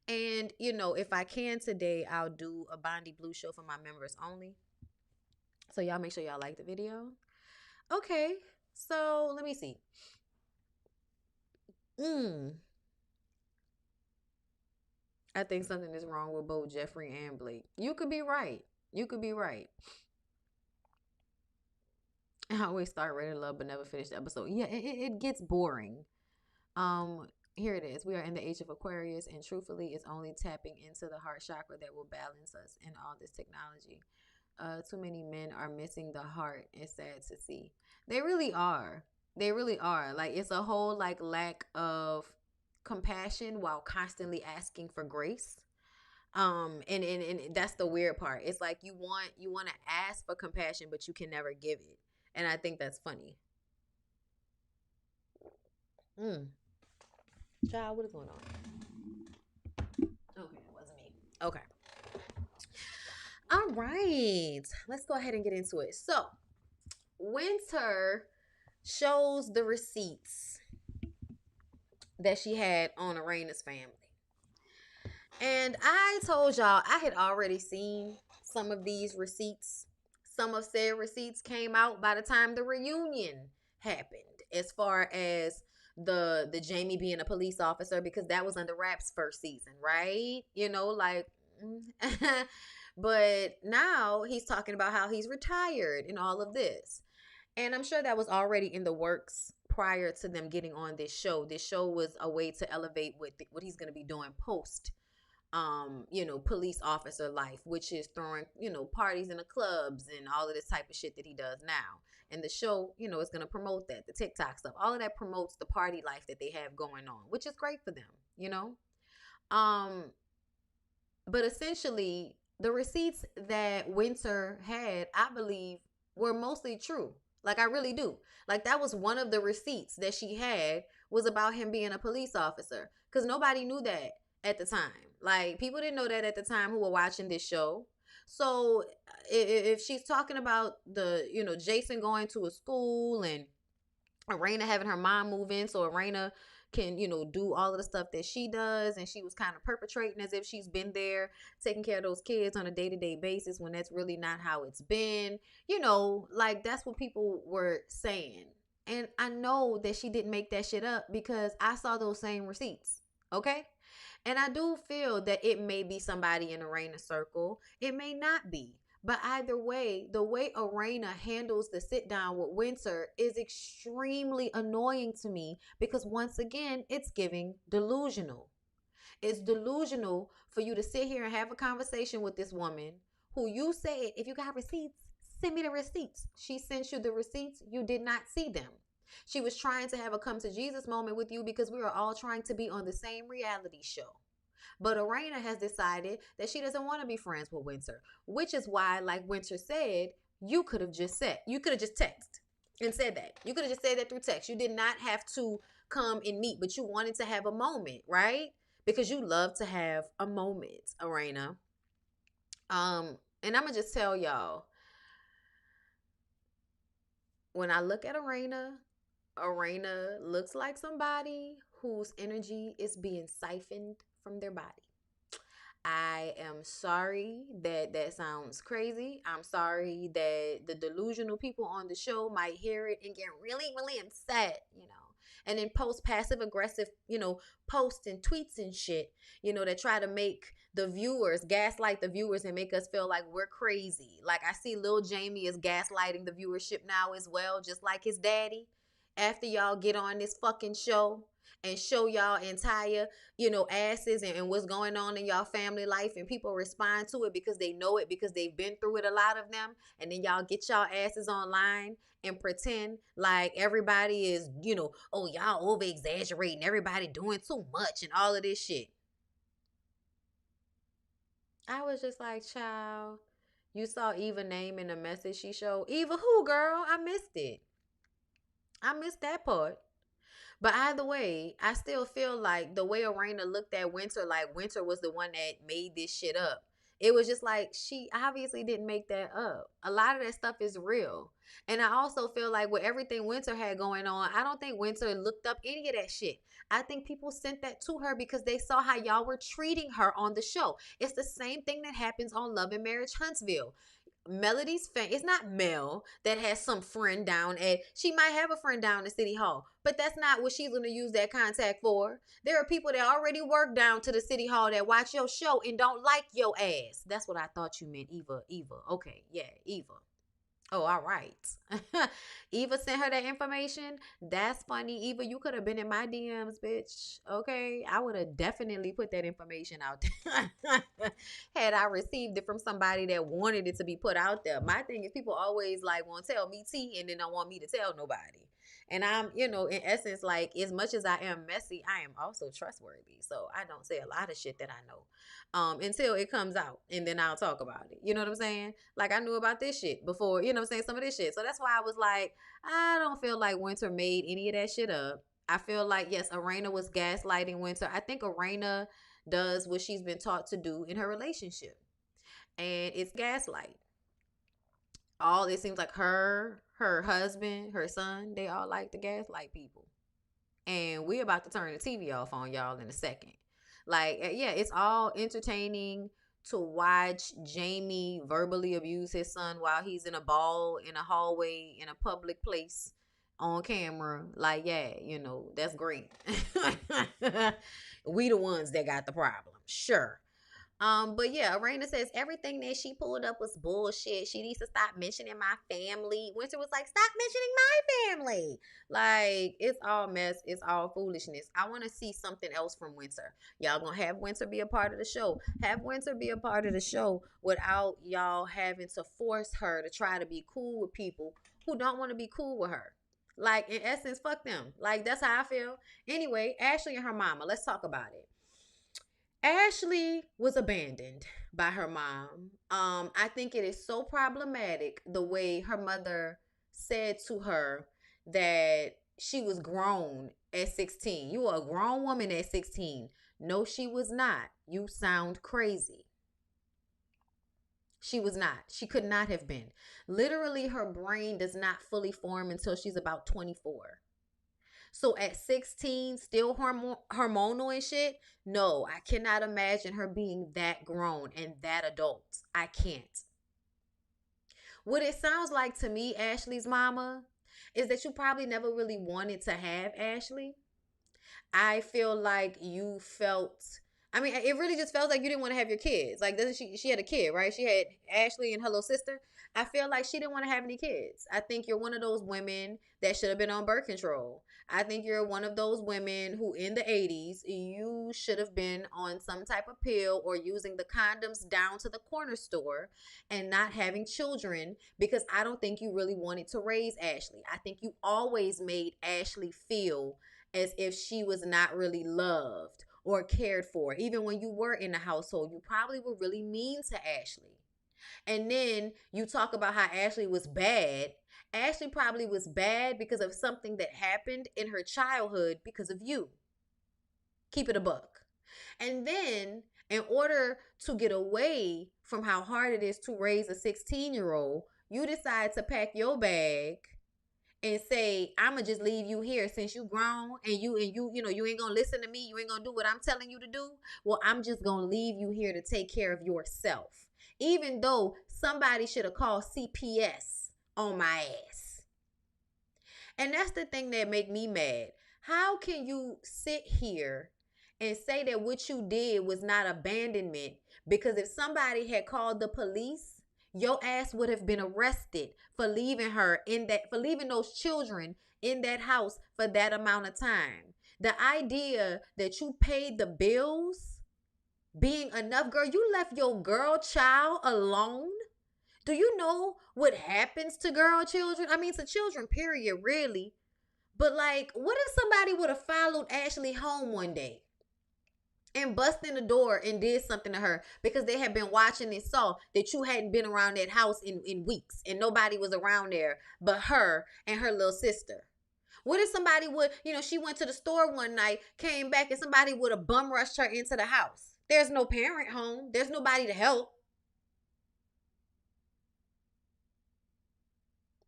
And, if I can today, I'll do a BondyBlue show for my members only. So y'all make sure y'all like the video. Okay, so let me see. I think something is wrong with both Jeffrey and Blake. You could be right. I always start Ready to Love but never finish the episode. Yeah, it gets boring. Here it is. We are in the age of Aquarius, and truthfully, it's only tapping into the heart chakra that will balance us in all this technology. Too many men are missing the heart. It's sad to see. They really are. Like, it's a whole like lack of compassion while constantly asking for grace. And that's the weird part. It's like you want to ask for compassion, but you can never give it. And I think that's funny. Child, what is going on? Okay, it wasn't me. Okay. All right, let's go ahead and get into it. So, Winter shows the receipts that she had on Arena's family. And I told y'all I had already seen some of these receipts. Some of said receipts came out by the time the reunion happened, as far as the Jamie being a police officer, because that was under wraps first season, right? But now he's talking about how he's retired and all of this. And I'm sure that was already in the works prior to them getting on this show. This show was a way to elevate what he's going to be doing post, police officer life, which is throwing, parties in the clubs and all of this type of shit that he does now. And the show, is going to promote that, the TikTok stuff. All of that promotes the party life that they have going on, which is great for them, But essentially, the receipts that Winter had, I believe, were mostly true. Like, I really do. Like, that was one of the receipts that she had was about him being a police officer. Because nobody knew that at the time. Like, people didn't know that at the time who were watching this show. So, if she's talking about Jason going to a school and Arena having her mom move in, so Arena, can, do all of the stuff that she does. And she was kind of perpetrating as if she's been there taking care of those kids on a day-to-day basis when that's really not how it's been. Like that's what people were saying. And I know that she didn't make that shit up because I saw those same receipts. Okay? And I do feel that it may be somebody in Arena's circle. It may not be. But either way, the way Arena handles the sit down with Winter is extremely annoying to me because once again, it's giving delusional. It's delusional for you to sit here and have a conversation with this woman who you said, if you got receipts, send me the receipts. She sent you the receipts. You did not see them. She was trying to have a come to Jesus moment with you because we are all trying to be on the same reality show. But Arena has decided that she doesn't want to be friends with Winter, which is why, like Winter said, you could have just texted and said that. You could have just said that through text. You did not have to come and meet, but you wanted to have a moment, right? Because you love to have a moment, Arena. And I'm gonna just tell y'all, when I look at Arena looks like somebody whose energy is being siphoned from their body. I am sorry that that sounds crazy. I'm sorry that the delusional people on the show might hear it and get really, really upset, and then post passive aggressive, posts and tweets and shit, that try to make the viewers gaslight the viewers and make us feel like we're crazy. Like I see Lil Jamie is gaslighting the viewership now as well, just like his daddy. After y'all get on this fucking show and show y'all entire, asses and what's going on in y'all family life, and people respond to it because they know it, because they've been through it, a lot of them, and then y'all get y'all asses online and pretend like everybody is, oh, y'all over exaggerating, everybody doing too much and all of this shit. I was just like, child, you saw Eva name in the message she showed. Eva who, girl? I missed it. I missed that part. But either way, I still feel like the way Arena looked at Winter, like Winter was the one that made this shit up. It was just like she obviously didn't make that up. A lot of that stuff is real. And I also feel like with everything Winter had going on, I don't think Winter looked up any of that shit. I think people sent that to her because they saw how y'all were treating her on the show. It's the same thing that happens on Love and Marriage Huntsville. Melody's fan, it's not Mel that has some friend down at, she might have a friend down at City Hall, but that's not what she's going to use that contact for. There are people that already work down to the City Hall that watch your show and don't like your ass. That's what I thought you meant, Eva. Okay, yeah, Eva. Oh, all right. Eva sent her that information. That's funny. Eva, you could have been in my DMs, bitch. Okay. I would have definitely put that information out there. Had I received it from somebody that wanted it to be put out there. My thing is people always like want to tell me tea and then don't want me to tell nobody. And I'm, in essence, like as much as I am messy, I am also trustworthy. So I don't say a lot of shit that I know until it comes out, and then I'll talk about it. You know what I'm saying? Like I knew about this shit before, you know what I'm saying? Some of this shit. So that's why I was like, I don't feel like Winter made any of that shit up. I feel like, yes, Arena was gaslighting Winter. I think Arena does what she's been taught to do in her relationship, and it's gaslight. All it seems like her husband, her son, they all like to gaslight people. And we're about to turn the TV off on y'all in a second. Like, yeah, it's all entertaining to watch Jamie verbally abuse his son while he's in a ball in a hallway in a public place on camera. Like, yeah, that's great. We the ones that got the problem. Sure. But yeah, Arena says everything that she pulled up was bullshit. She needs to stop mentioning my family. Winter was like, stop mentioning my family. Like, it's all mess. It's all foolishness. I want to see something else from Winter. Y'all gonna have Winter be a part of the show. Have Winter be a part of the show without y'all having to force her to try to be cool with people who don't want to be cool with her. Like, in essence, fuck them. Like, that's how I feel. Anyway, Ashley and her mama. Let's talk about it. Ashley was abandoned by her mom. I think it is so problematic the way her mother said to her that she was grown at 16. You are a grown woman at 16. No, she was not. You sound crazy. She was not. She could not have been. Literally, her brain does not fully form until she's about 24. So at 16, still hormonal and shit. No, I cannot imagine her being that grown and that adult. I can't. What it sounds like to me, Ashley's mama, is that you probably never really wanted to have Ashley. I feel like you felt. I mean, it really just felt like you didn't want to have your kids. Like, doesn't she? She had a kid, right? She had Ashley and her little sister. I feel like she didn't want to have any kids. I think you're one of those women that should have been on birth control. I think you're one of those women who, in the 80s, you should have been on some type of pill or using the condoms down to the corner store and not having children because I don't think you really wanted to raise Ashley. I think you always made Ashley feel as if she was not really loved or cared for. Even when you were in the household, you probably were really mean to Ashley. And then you talk about how Ashley was bad. Ashley probably was bad because of something that happened in her childhood because of you. Keep it a buck. And then, in order to get away from how hard it is to raise a 16-year-old, you decide to pack your bag and say, I'ma just leave you here since you grown and you ain't gonna listen to me, you ain't gonna do what I'm telling you to do. Well, I'm just gonna leave you here to take care of yourself. Even though somebody should have called CPS on my ass. And that's the thing that make me mad. How can you sit here and say that what you did was not abandonment? Because if somebody had called the police, your ass would have been arrested for leaving her in that, for leaving those children in that house for that amount of time. The idea that you paid the bills being enough, girl, you left your girl child alone. Do you know what happens to girl children? I mean, to children, period, really. But like, what if somebody would have followed Ashley home one day and bust in the door and did something to her because they had been watching and saw that you hadn't been around that house in weeks and nobody was around there but her and her little sister? What if somebody would, she went to the store one night, came back, and somebody would have bum rushed her into the house? There's no parent home. There's nobody to help.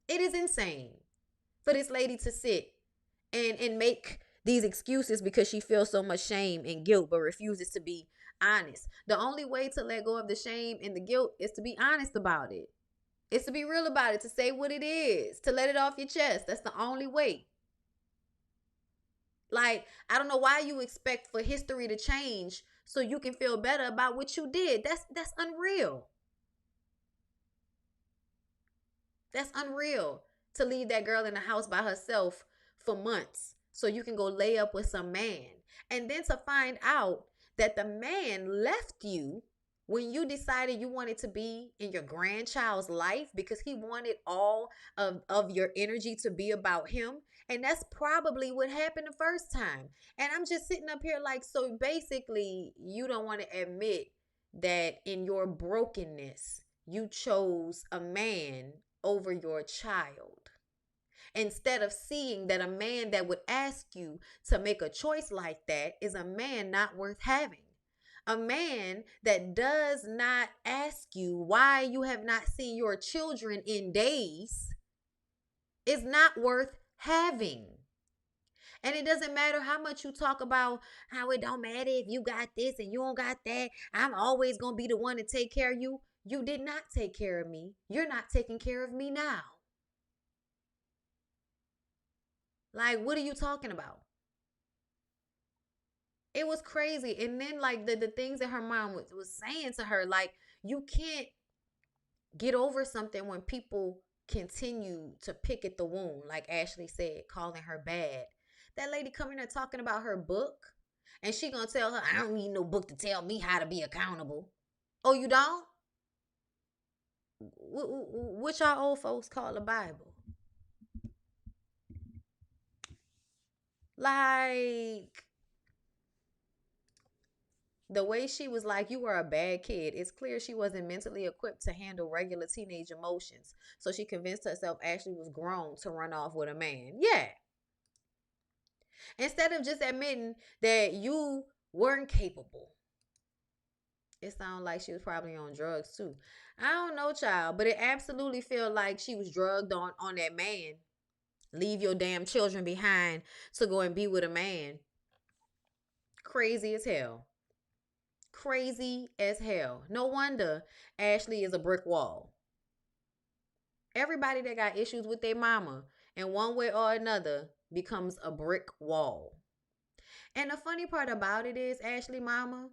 It is insane for this lady to sit and make these excuses because she feels so much shame and guilt but refuses to be honest. The only way to let go of the shame and the guilt is to be honest about it. It's to be real about it, to say what it is, to let it off your chest. That's the only way. Like, I don't know why you expect for history to change so you can feel better about what you did. That's unreal. That's unreal to leave that girl in the house by herself for months so you can go lay up with some man. And then to find out that the man left you when you decided you wanted to be in your grandchild's life because he wanted all of your energy to be about him. And that's probably what happened the first time. And I'm just sitting up here like, so basically, you don't want to admit that in your brokenness, you chose a man over your child. Instead of seeing that a man that would ask you to make a choice like that is a man not worth having. A man that does not ask you why you have not seen your children in days is not worth having. And it doesn't matter how much you talk about how it don't matter if you got this and you don't got that. I'm always going to be the one to take care of you. You did not take care of me. You're not taking care of me now. Like, what are you talking about? It was crazy. And then, like, the things that her mom was saying to her, like, you can't get over something when people continue to pick at the wound, like Ashley said, calling her bad. That lady coming there talking about her book, and she gonna tell her, I don't need no book to tell me how to be accountable. Oh, you don't? What y'all old folks call the Bible? Like, the way she was like, you were a bad kid. It's clear she wasn't mentally equipped to handle regular teenage emotions. So she convinced herself Ashley was grown to run off with a man. Yeah. Instead of just admitting that you weren't capable. It sounded like she was probably on drugs too. I don't know, child, but it absolutely felt like she was drugged on that man. Leave your damn children behind to go and be with a man. Crazy as hell. Crazy as hell. No wonder Ashley is a brick wall. Everybody that got issues with their mama in one way or another becomes a brick wall. And the funny part about it is, Ashley mama,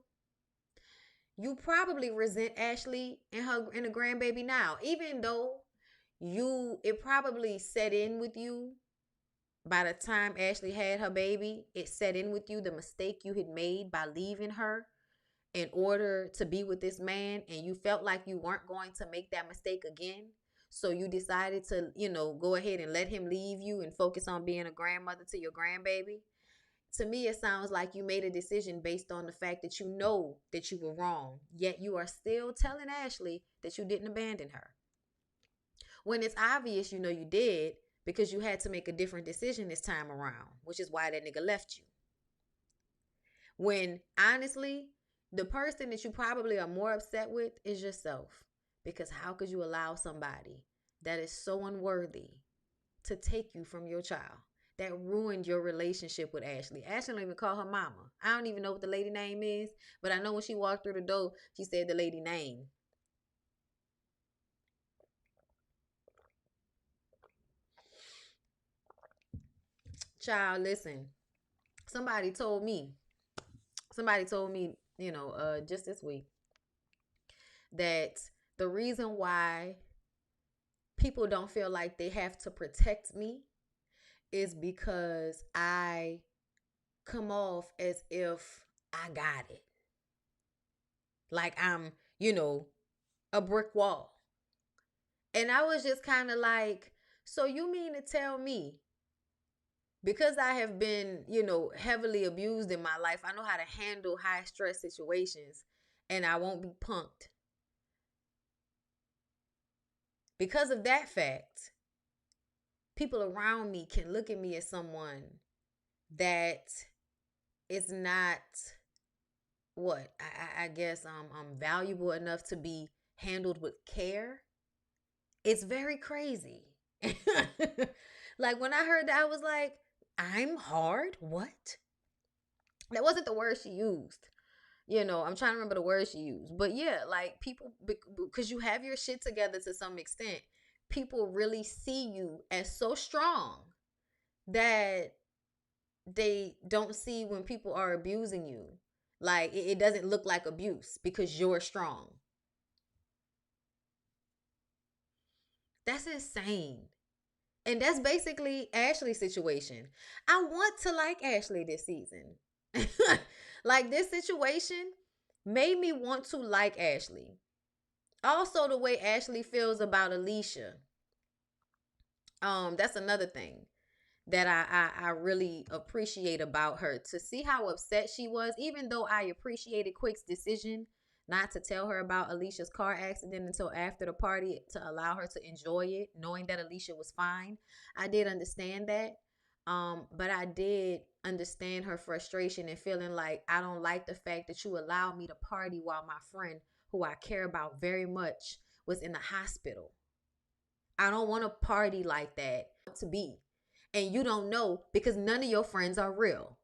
you probably resent Ashley and the grandbaby now, even though it probably set in with you by the time Ashley had her baby. It set in with you the mistake you had made by leaving her in order to be with this man, and you felt like you weren't going to make that mistake again. So you decided to, go ahead and let him leave you and focus on being a grandmother to your grandbaby. To me, it sounds like you made a decision based on the fact that you know that you were wrong, yet you are still telling Ashley that you didn't abandon her. When it's obvious you know you did, because you had to make a different decision this time around, which is why that nigga left you. When honestly, the person that you probably are more upset with is yourself. Because how could you allow somebody that is so unworthy to take you from your child? That ruined your relationship with Ashley. Ashley don't even call her mama. I don't even know what the lady name is, but I know when she walked through the door, she said the lady name. Child, listen. Somebody told me, just this week, that the reason why people don't feel like they have to protect me is because I come off as if I got it. Like I'm, a brick wall. And I was just kind of like, so you mean to tell me, because I have been, heavily abused in my life, I know how to handle high stress situations and I won't be punked. Because of that fact, people around me can look at me as someone that is not what I guess I'm valuable enough to be handled with care. It's very crazy. Like when I heard that, I was like, I'm hard? What? That wasn't the word she used. I'm trying to remember the word she used. But yeah, like people, because you have your shit together to some extent, people really see you as so strong that they don't see when people are abusing you. Like it doesn't look like abuse because you're strong. That's insane. And that's basically Ashley's situation. I want to like Ashley this season. Like this situation made me want to like Ashley. Also, the way Ashley feels about Alicia. That's another thing that I really appreciate about her. To see how upset she was, even though I appreciated Quick's decision not to tell her about Alicia's car accident until after the party to allow her to enjoy it, knowing that Alicia was fine. I did understand that. But I did understand her frustration and feeling like I don't like the fact that you allowed me to party while my friend, who I care about very much, was in the hospital. I don't want to party like that to be. And you don't know because none of your friends are real.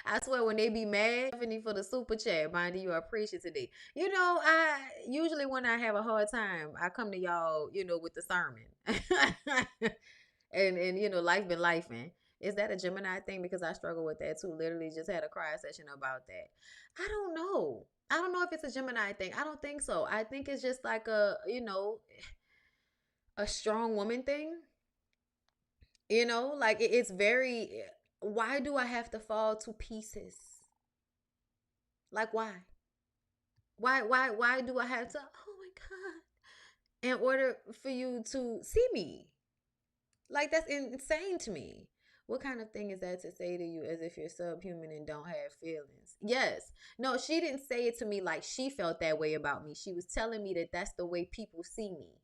I swear when they be mad, Stephanie for the super chat, Bondy, you are appreciative today. I usually when I have a hard time, I come to y'all, with the sermon. and life been lifing. Is that a Gemini thing? Because I struggle with that too. Literally just had a cry session about that. I don't know. I don't know if it's a Gemini thing. I don't think so. I think it's just like a strong woman thing. Like it's very, why do I have to fall to pieces? Like why? Why do I have to, oh my God, in order for you to see me? Like that's insane to me. What kind of thing is that to say to you as if you're subhuman and don't have feelings? Yes. No, she didn't say it to me like she felt that way about me. She was telling me that that's the way people see me.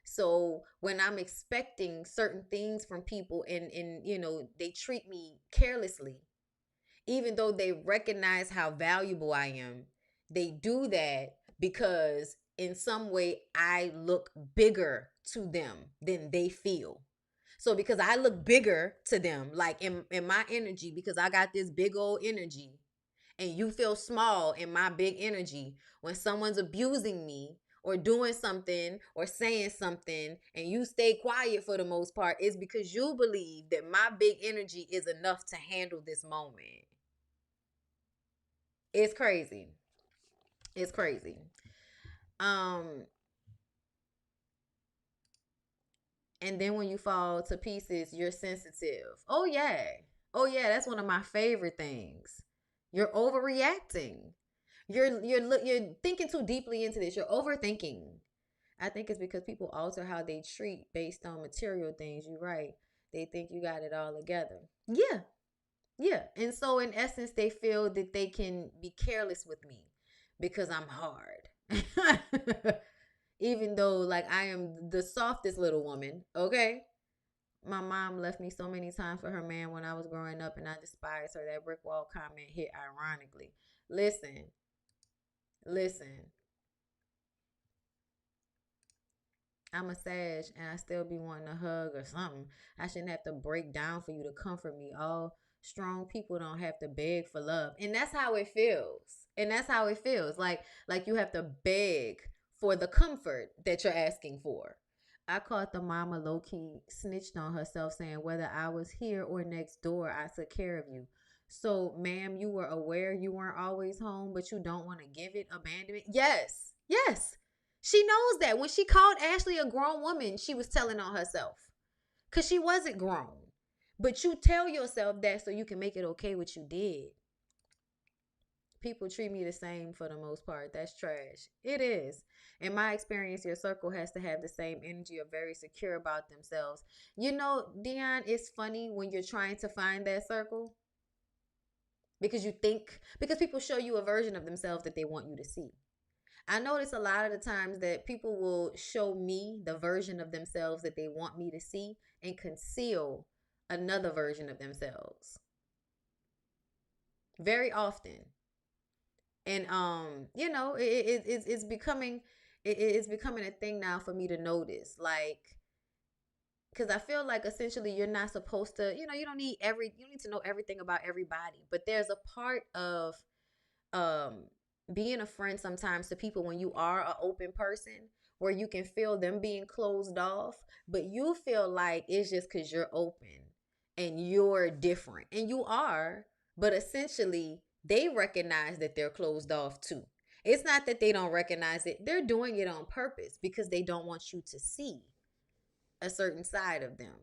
So when I'm expecting certain things from people and they treat me carelessly, even though they recognize how valuable I am, they do that because in some way I look bigger to them than they feel. So because I look bigger to them, like in my energy, because I got this big old energy, and you feel small in my big energy, when someone's abusing me or doing something or saying something and you stay quiet for the most part, is because you believe that my big energy is enough to handle this moment. It's crazy. It's crazy. Um and then when you fall to pieces, you're sensitive. Oh yeah. Oh yeah, that's one of my favorite things. You're overreacting. You're thinking too deeply into this. You're overthinking. I think it's because people alter how they treat based on material things. You're right. They think you got it all together. Yeah. Yeah. And so in essence, they feel that they can be careless with me because I'm hard. Even though like I am the softest little woman, okay? My mom left me so many times for her man when I was growing up, and I despise her. That brick wall comment hit ironically. Listen, listen. I'm a Sag and I still be wanting a hug or something. I shouldn't have to break down for you to comfort me. All strong people don't have to beg for love. And that's how it feels. And that's how it feels. Like you have to beg for the comfort that you're asking for. I caught the mama low key snitched on herself, saying whether I was here or next door, I took care of you. So, ma'am, you were aware you weren't always home, but you don't want to give it abandonment? Yes. Yes. She knows that. When she called Ashley a grown woman, she was telling on herself. Because she wasn't grown. But you tell yourself that so you can make it okay what you did. People treat me the same for the most part. That's trash. It is. In my experience, your circle has to have the same energy or very secure about themselves. You know, Dion, it's funny when you're trying to find that circle because people show you a version of themselves that they want you to see. I notice a lot of the times that people will show me the version of themselves that they want me to see and conceal another version of themselves very often. And it's becoming it's becoming a thing now for me to notice, like, because I feel like essentially you're not supposed to, you don't need you need to know everything about everybody, but there's a part of um being a friend sometimes to people when you are an open person where you can feel them being closed off, but you feel like it's just because you're open and you're different, and you are, but essentially they recognize that they're closed off too. It's not that they don't recognize it, they're doing it on purpose because they don't want you to see a certain side of them.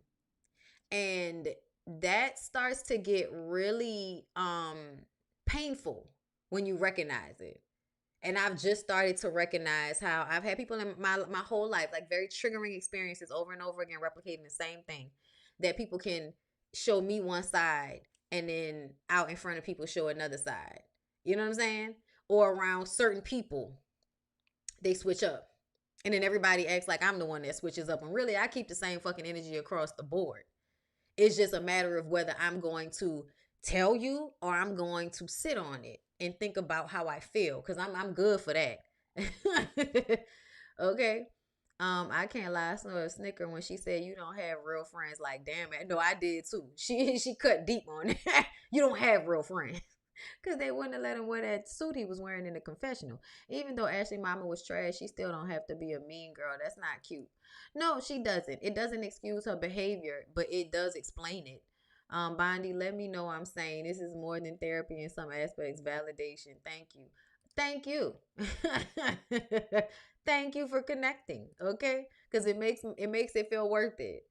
And that starts to get really painful when you recognize it. And I've just started to recognize how I've had people in my whole life, like very triggering experiences over and over again, replicating the same thing, that people can show me one side and then out in front of people show another side. You know what I'm saying? Or around certain people, they switch up. And then everybody acts like I'm the one that switches up. And really, I keep the same fucking energy across the board. It's just a matter of whether I'm going to tell you or I'm going to sit on it and think about how I feel, because I'm good for that. Okay. I can't lie. I saw a snicker when she said you don't have real friends. Like, damn it. No, I did too. She cut deep on that. You don't have real friends. Because they wouldn't have let him wear that suit he was wearing in the confessional. Even though Ashley mama was trash, she still don't have to be a mean girl. That's not cute. No, she doesn't. It doesn't excuse her behavior, but it does explain it. Bondi, let me know I'm saying this is more than therapy in some aspects. Validation. Thank you. Thank you. Thank you for connecting. Okay? Because it makes it feel worth it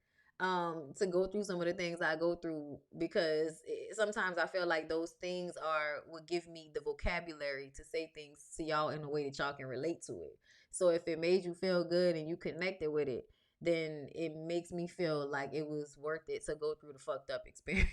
to go through some of the things I go through, because sometimes I feel like those things are what give me the vocabulary to say things to y'all in a way that y'all can relate to it. So if it made you feel good and you connected with it, then it makes me feel like it was worth it to go through the fucked up experience.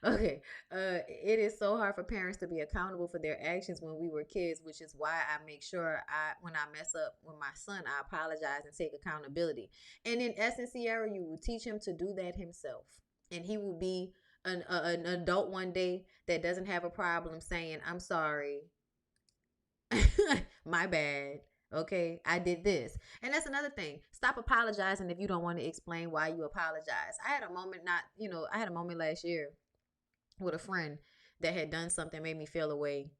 Okay. It is so hard for parents to be accountable for their actions when we were kids, which is why I make sure when I mess up with my son, I apologize and take accountability. And in essence, Sierra, you will teach him to do that himself, and he will be an adult one day that doesn't have a problem saying, "I'm sorry, my bad. Okay, I did this. And that's another thing. Stop apologizing if you don't want to explain why you apologize. I had a moment, I had a moment last year with a friend that had done something made me feel away.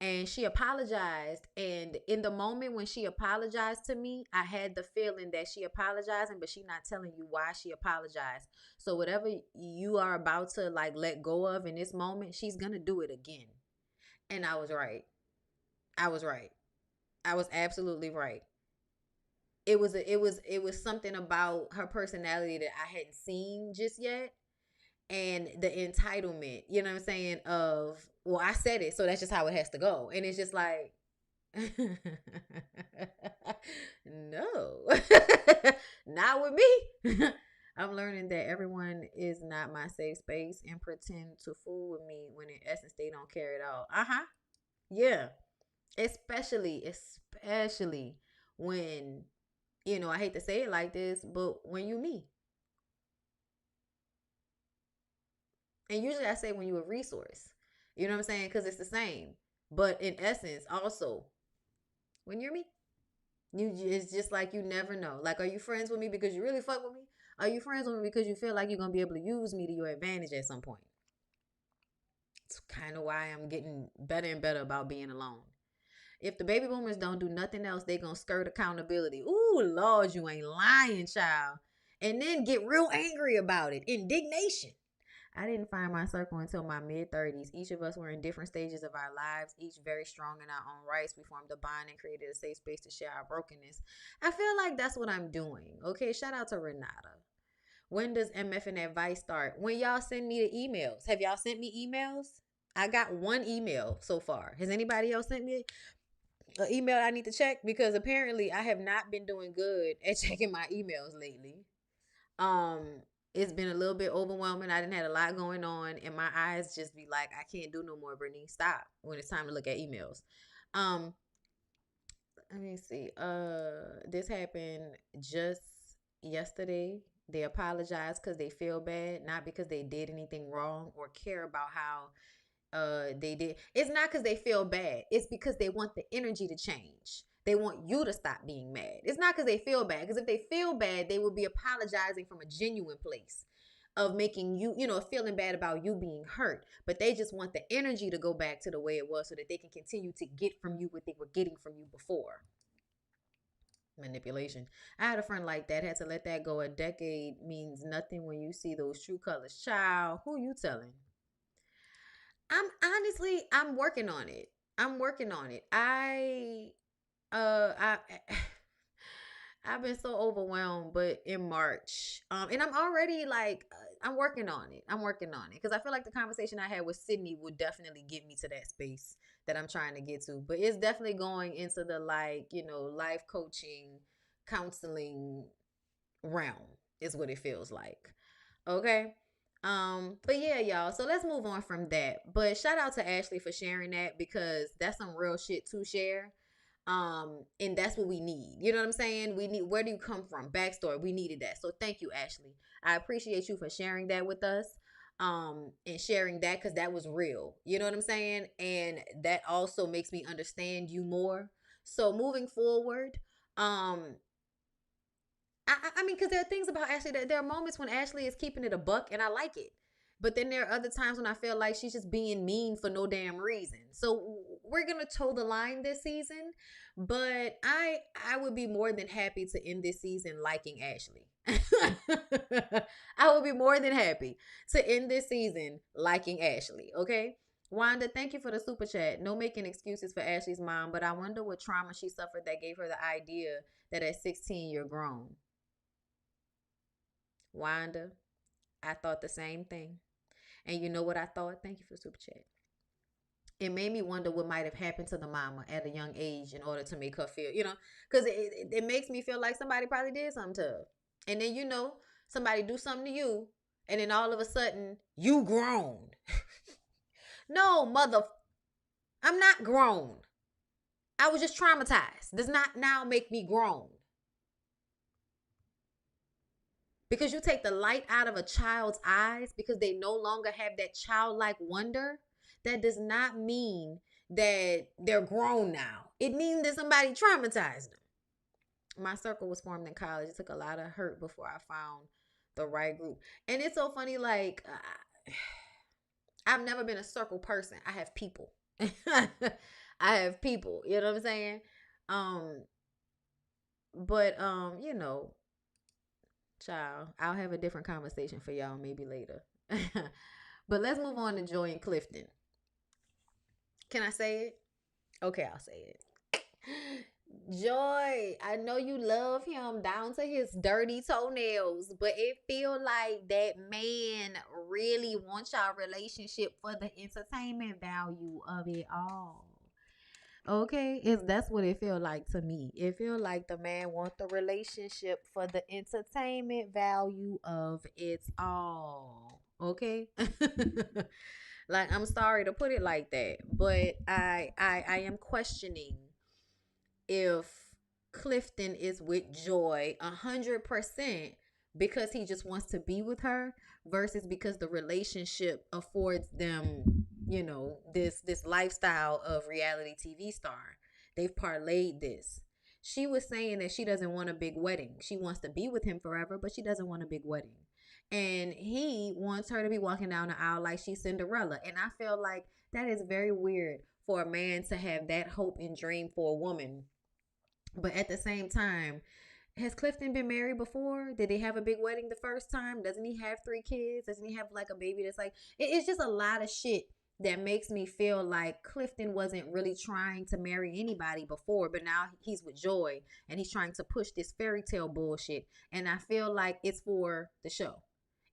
And she apologized. And in the moment when she apologized to me, I had the feeling that she apologizing, but she not telling you why she apologized. So whatever you are about to like let go of in this moment, she's gonna do it again. And I was right. I was right. I was absolutely right. It was something about her personality that I hadn't seen just yet, and the entitlement, you know what I'm saying, of, well, I said it, so that's just how it has to go. And it's just like, no, not with me. I'm learning that everyone is not my safe space and pretend to fool with me when in essence they don't care at all. Uh-huh. Yeah. Especially when, I hate to say it like this, but when you me. And usually I say when you a resource. You know what I'm saying? Because it's the same. But in essence, also, when you're me, it's just like you never know. Like, are you friends with me because you really fuck with me? Are you friends with me because you feel like you're gonna be able to use me to your advantage at some point? It's kind of why I'm getting better and better about being alone. If the baby boomers don't do nothing else, they gonna skirt accountability. Ooh, Lord, you ain't lying, child. And then get real angry about it. Indignation. I didn't find my circle until my mid 30s. Each of us were in different stages of our lives, each very strong in our own rights. We formed a bond and created a safe space to share our brokenness. I feel like that's what I'm doing. Okay, shout out to Renata. When does MF and advice start? When y'all send me the emails. Have y'all sent me emails? I got one email so far. Has anybody else sent me an email I need to check? Because apparently I have not been doing good at checking my emails lately. Um, it's been a little bit overwhelming. I didn't had a lot going on, and my eyes just be like, I can't do no more, Brittany. Stop when it's time to look at emails. Um, Let me see. This happened just yesterday. They apologized because they feel bad, not because they did anything wrong or care about how they did. It's not because they feel bad. It's because they want the energy to change. They want you to stop being mad. It's not because they feel bad. Because if they feel bad, they will be apologizing from a genuine place of making you, feeling bad about you being hurt. But they just want the energy to go back to the way it was so that they can continue to get from you what they were getting from you before. Manipulation. I had a friend like that, had to let that go. A decade means nothing when you see those true colors. Child, who you telling? I'm working on it. I'm working on it. I I've been so overwhelmed, but in March, and I'm already like, I'm working on it. I'm working on it because I feel like the conversation I had with Sydney would definitely get me to that space that I'm trying to get to. But it's definitely going into the like, life coaching, counseling realm is what it feels like. Okay. But yeah, y'all. So let's move on from that. But shout out to Ashley for sharing that because that's some real shit to share. And that's what we need. You know what I'm saying? We need, where do you come from? Backstory. We needed that. So thank you, Ashley. I appreciate you for sharing that with us. And sharing that because that was real. You know what I'm saying? And that also makes me understand you more. So moving forward, um, I mean, because there are things about Ashley that there are moments when Ashley is keeping it a buck, and I like it. But then there are other times when I feel like she's just being mean for no damn reason. So we're gonna toe the line this season, but I would be more than happy to end this season liking Ashley. I would be more than happy to end this season liking Ashley. Okay. Wanda, thank you for the super chat. No making excuses for Ashley's mom, but I wonder what trauma she suffered that gave her the idea that at 16 you're grown. Wanda, I thought the same thing. And you know what I thought? Thank you for the super chat. It made me wonder what might have happened to the mama at a young age in order to make her feel, because it makes me feel like somebody probably did something to her. And then, somebody do something to you, and then all of a sudden, you grown. No, mother, I'm not grown. I was just traumatized. Does not now make me grown. Because you take the light out of a child's eyes because they no longer have that childlike wonder, that does not mean that they're grown now. It means that somebody traumatized them. My circle was formed in college. It took a lot of hurt before I found the right group. And it's so funny, like, I've never been a circle person. I have people. I have people. You know what I'm saying? Um, but child, I'll have a different conversation for y'all maybe later. But let's move on to Joy and Clifton. Can I say it? Okay, I'll say it. Joy, I know you love him down to his dirty toenails, but it feel like that man really wants y'all relationship for the entertainment value of it all. Okay, it's that's what it feel like to me. It feel like the man want the relationship for the entertainment value of it all. Okay. Like, I'm sorry to put it like that, but I am questioning if Clifton is with Joy 100% because he just wants to be with her versus because the relationship affords them, this lifestyle of reality TV star. They've parlayed this. She was saying that she doesn't want a big wedding. She wants to be with him forever, but she doesn't want a big wedding. And he wants her to be walking down the aisle like she's Cinderella. And I feel like that is very weird for a man to have that hope and dream for a woman. But at the same time, has Clifton been married before? Did they have a big wedding the first time? Doesn't he have 3 kids? Doesn't he have like a baby that's like, it's just a lot of shit that makes me feel like Clifton wasn't really trying to marry anybody before, but now he's with Joy and he's trying to push this fairy tale bullshit. And I feel like it's for the show.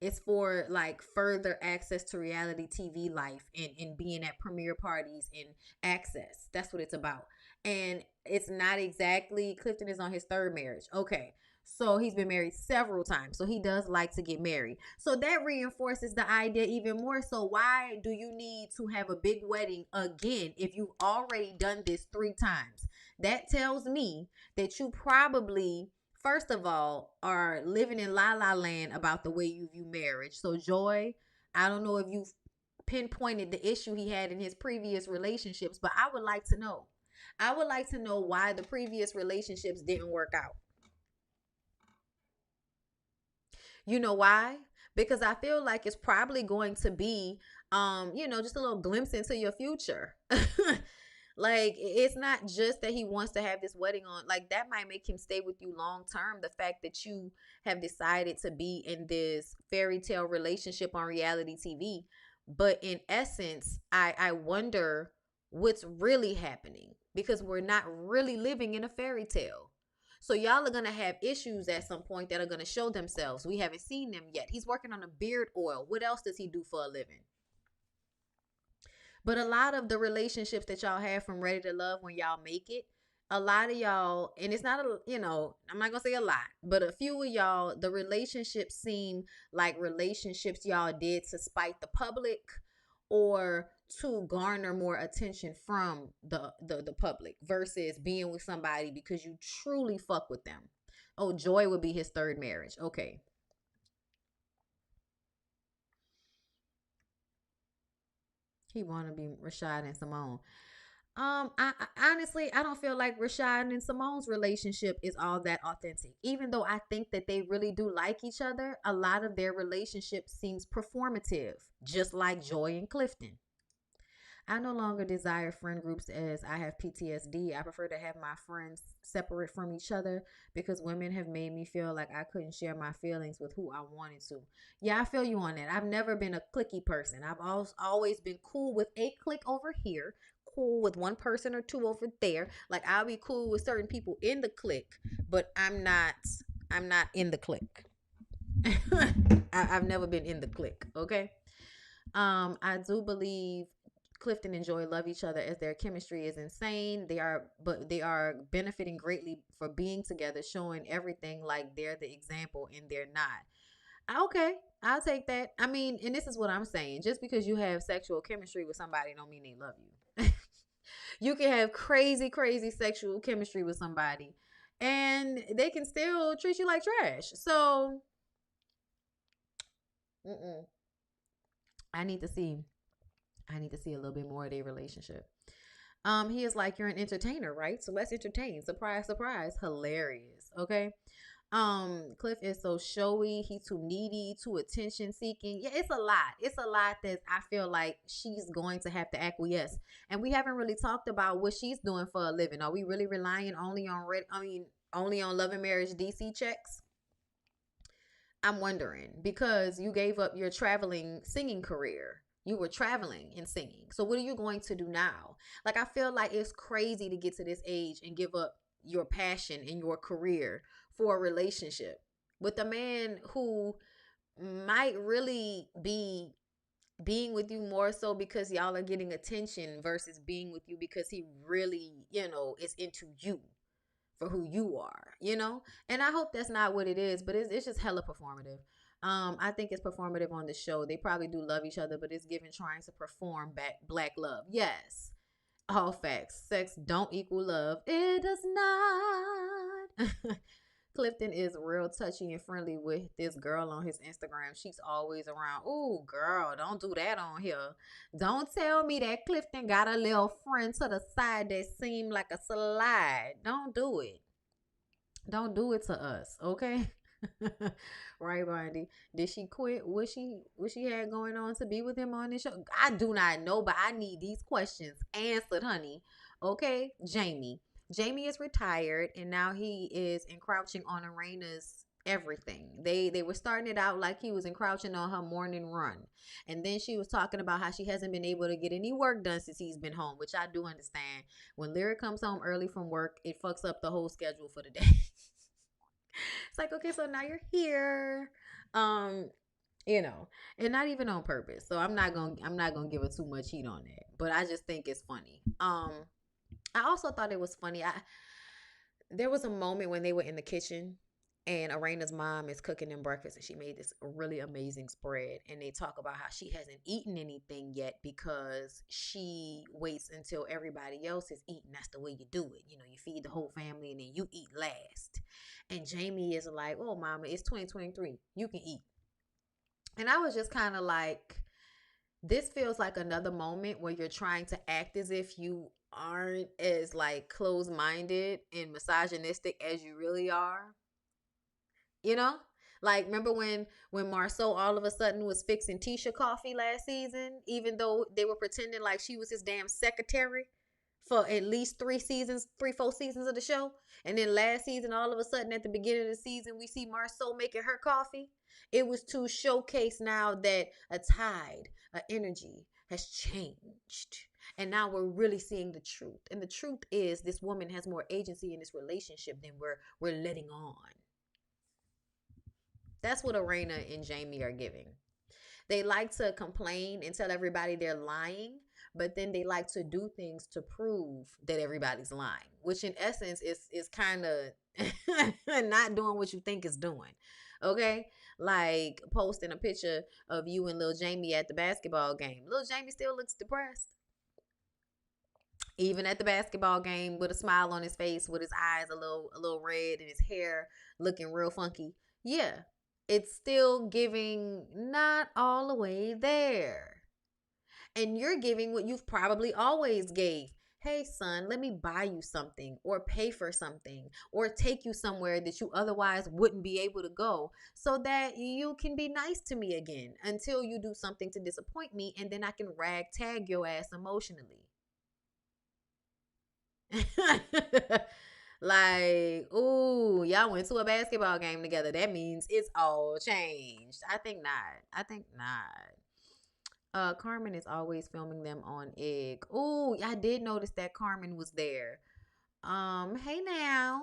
It's for like further access to reality TV life and being at premiere parties and access. That's what it's about. And it's not exactly, Clifton is on his third marriage. Okay. So he's been married several times. So he does like to get married. So that reinforces the idea even more. So why do you need to have a big wedding again if you've already done this 3 times? That tells me that you probably, first of all, are living in la la land about the way you view marriage. So Joy, I don't know if you've pinpointed the issue he had in his previous relationships, but I would like to know. I would like to know why the previous relationships didn't work out. You know why? Because I feel like it's probably going to be just a little glimpse into your future. Like, it's not just that he wants to have this wedding on, like that might make him stay with you long term. The fact that you have decided to be in this fairy tale relationship on reality TV, but in essence, I wonder what's really happening because we're not really living in a fairy tale. So y'all are gonna have issues at some point that are gonna show themselves. We haven't seen them yet. He's working on a beard oil. What else does he do for a living? But a lot of the relationships that y'all have from Ready to Love, when y'all make it, a lot of y'all, and it's not I'm not gonna say a lot, but a few of y'all, the relationships seem like relationships y'all did to spite the public or to garner more attention from the public versus being with somebody because you truly fuck with them. Oh, Joy would be his third marriage. Okay. He wanna be Rashad and Simone. I honestly, I don't feel like Rashad and Simone's relationship is all that authentic. Even though I think that they really do like each other, a lot of their relationship seems performative, just like Joy and Clifton. I no longer desire friend groups as I have PTSD. I prefer to have my friends separate from each other because women have made me feel like I couldn't share my feelings with who I wanted to. Yeah, I feel you on that. I've never been a clicky person. I've always been cool with a click over here, cool with one person or two over there. Like, I'll be cool with certain people in the clique, but I'm not in the clique. I've never been in the clique, okay? I do believe Clifton and Joy love each other as their chemistry is insane. They are benefiting greatly for being together, showing everything like they're the example and they're not. Okay, I'll take that. I mean, and this is what I'm saying. Just because you have sexual chemistry with somebody don't mean they love you. You can have crazy, crazy sexual chemistry with somebody and they can still treat you like trash. So, mm-mm. I need to see I need to see a little bit more of their relationship. He is like, you're an entertainer, right? So let's entertain. Surprise, surprise. Hilarious. Okay. Cliff is so showy. He's too needy, too attention seeking. Yeah, it's a lot. It's a lot that I feel like she's going to have to acquiesce. And we haven't really talked about what she's doing for a living. Are we really relying only on only on Love and Marriage DC checks? I'm wondering because you gave up your traveling singing career. You were traveling and singing. So what are you going to do now? Like I feel like it's crazy to get to this age and give up your passion and your career for a relationship with a man who might really be being with you more so because y'all are getting attention versus being with you because he really, is into you for who you are, And I hope that's not what it is, but it's just hella performative. I think it's performative on the show. They probably do love each other, but it's given trying to perform back black love. Yes. All facts. Sex don't equal love. It does not. Clifton is real touchy and friendly with this girl on his Instagram. She's always around. Ooh, girl, don't do that on here. Don't tell me that Clifton got a little friend to the side that seemed like a slide. Don't do it. Don't do it to us, okay? Right, Bondy. Did she quit? What she had going on to be with him on this show? I do not know, but I need these questions answered, honey. Okay, Jamie. Jamie is retired and now he is encroaching on Arena's everything. They were starting it out like he was encroaching on her morning run. And then she was talking about how she hasn't been able to get any work done since he's been home, which I do understand. When Lyric comes home early from work, it fucks up the whole schedule for the day. It's like, okay, so now you're here. Um, and not even on purpose. So I'm not gonna give it too much heat on that. But I just think it's funny. I also thought it was funny. There was a moment when they were in the kitchen and Arena's mom is cooking them breakfast and she made this really amazing spread and they talk about how she hasn't eaten anything yet because she waits until everybody else is eating. That's the way you do it. You feed the whole family and then you eat last. And Jamie is like, "Oh mama, it's 2023. You can eat." And I was just kind of like, this feels like another moment where you're trying to act as if you aren't as like closed-minded and misogynistic as you really are. You know? Like remember when Marceau all of a sudden was fixing Tisha coffee last season, even though they were pretending like she was his damn secretary for at least 3 seasons, 4 seasons of the show. And then last season, all of a sudden at the beginning of the season, we see Marceau making her coffee. It was to showcase now that a tide, an energy has changed. And now we're really seeing the truth. And the truth is this woman has more agency in this relationship than we're letting on. That's what Arena and Jamie are giving. They like to complain and tell everybody they're lying, but then they like to do things to prove that everybody's lying, which in essence is kind of not doing what you think is doing. Okay? Like posting a picture of you and Lil Jamie at the basketball game. Lil Jamie still looks depressed. Even at the basketball game with a smile on his face, with his eyes a little red and his hair looking real funky. Yeah, it's still giving not all the way there. And you're giving what you've probably always gave. Hey son, let me buy you something or pay for something or take you somewhere that you otherwise wouldn't be able to go so that you can be nice to me again until you do something to disappoint me and then I can rag tag your ass emotionally. Like, ooh, y'all went to a basketball game together. That means it's all changed. I think not. I think not. Carmen is always filming them on Egg. Ooh, I did notice that Carmen was there. Hey now.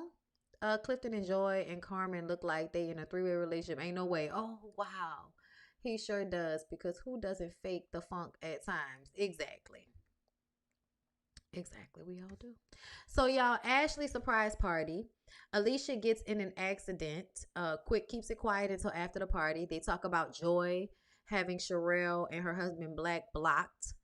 Clifton and Joy and Carmen look like they in a three-way relationship. Ain't no way. Oh, wow. He sure does because who doesn't fake the funk at times? Exactly. Exactly, we all do. So y'all, Ashley surprise party. Alicia gets in an accident. Quick keeps it quiet until after the party. They talk about Joy having Sherelle and her husband Black blocked.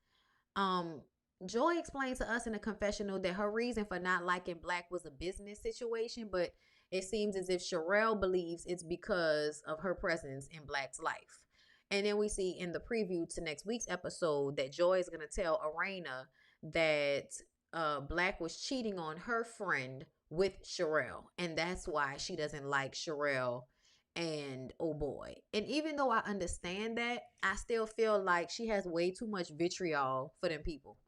Um, Joy explained to us in a confessional that her reason for not liking Black was a business situation, but it seems as if Sherelle believes it's because of her presence in Black's life. And then we see in the preview to next week's episode that Joy is going to tell Arena that Black was cheating on her friend with Sherelle, and that's why she doesn't like Sherelle and oh boy. And even though I understand that, I still feel like she has way too much vitriol for them people.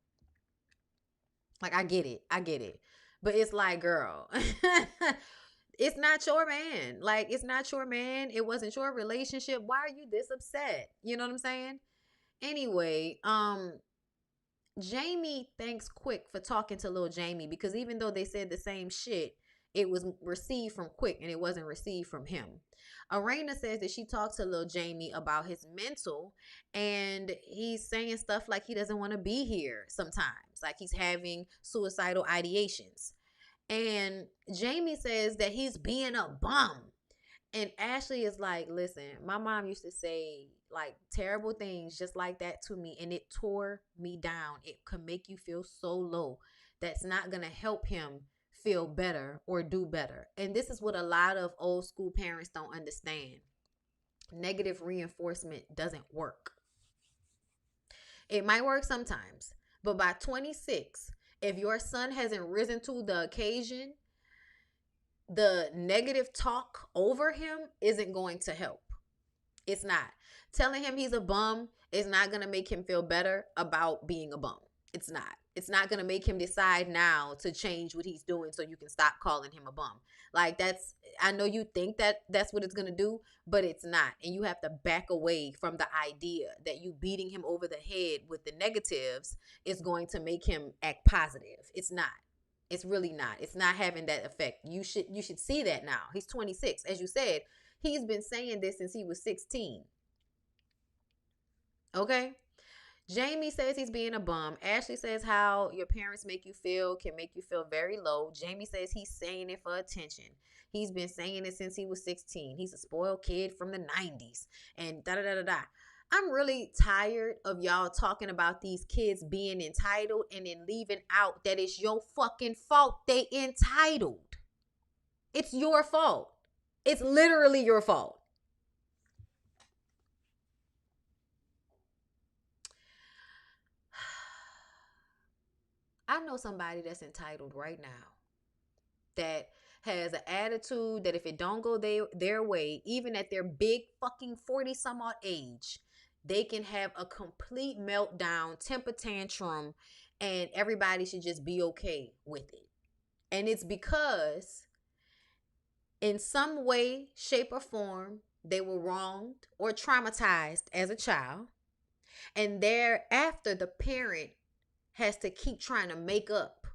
Like I get it. But it's like, girl, it's not your man. Like, it's not your man. It wasn't your relationship. Why are you this upset? You know what I'm saying? Anyway, Jamie thanks Quick for talking to little Jamie, because even though they said the same shit, it was received from Quick and it wasn't received from him. Arena says that she talked to little Jamie about his mental, and he's saying stuff like he doesn't want to be here sometimes, like he's having suicidal ideations. And Jamie says that he's being a bum. And Ashley is like, listen, my mom used to say like terrible things just like that to me, and it tore me down. It could make you feel so low. That's not going to help him feel better or do better. And this is what a lot of old school parents don't understand. Negative reinforcement doesn't work. It might work sometimes, but by 26, if your son hasn't risen to the occasion, the negative talk over him isn't going to help. It's not. Telling him he's a bum is not going to make him feel better about being a bum. It's not. It's not going to make him decide now to change what he's doing so you can stop calling him a bum. Like, that's, I know you think that that's what it's going to do, but it's not. And you have to back away from the idea that you beating him over the head with the negatives is going to make him act positive. It's not. It's really not. It's not having that effect. You should see that now. He's 26. As you said, he's been saying this since he was 16. Okay? Jamie says he's being a bum. Ashley says how your parents make you feel can make you feel very low. Jamie says he's saying it for attention. He's been saying it since he was 16. He's a spoiled kid from the 90s. And da-da-da-da-da. I'm really tired of y'all talking about these kids being entitled and then leaving out that it's your fucking fault they entitled. It's your fault. It's literally your fault. I know somebody that's entitled right now that has an attitude that if it don't go their way, even at their big fucking 40 some odd age, they can have a complete meltdown, temper tantrum, and everybody should just be okay with it. And it's because in some way, shape, or form, they were wronged or traumatized as a child. And thereafter, the parent has to keep trying to make up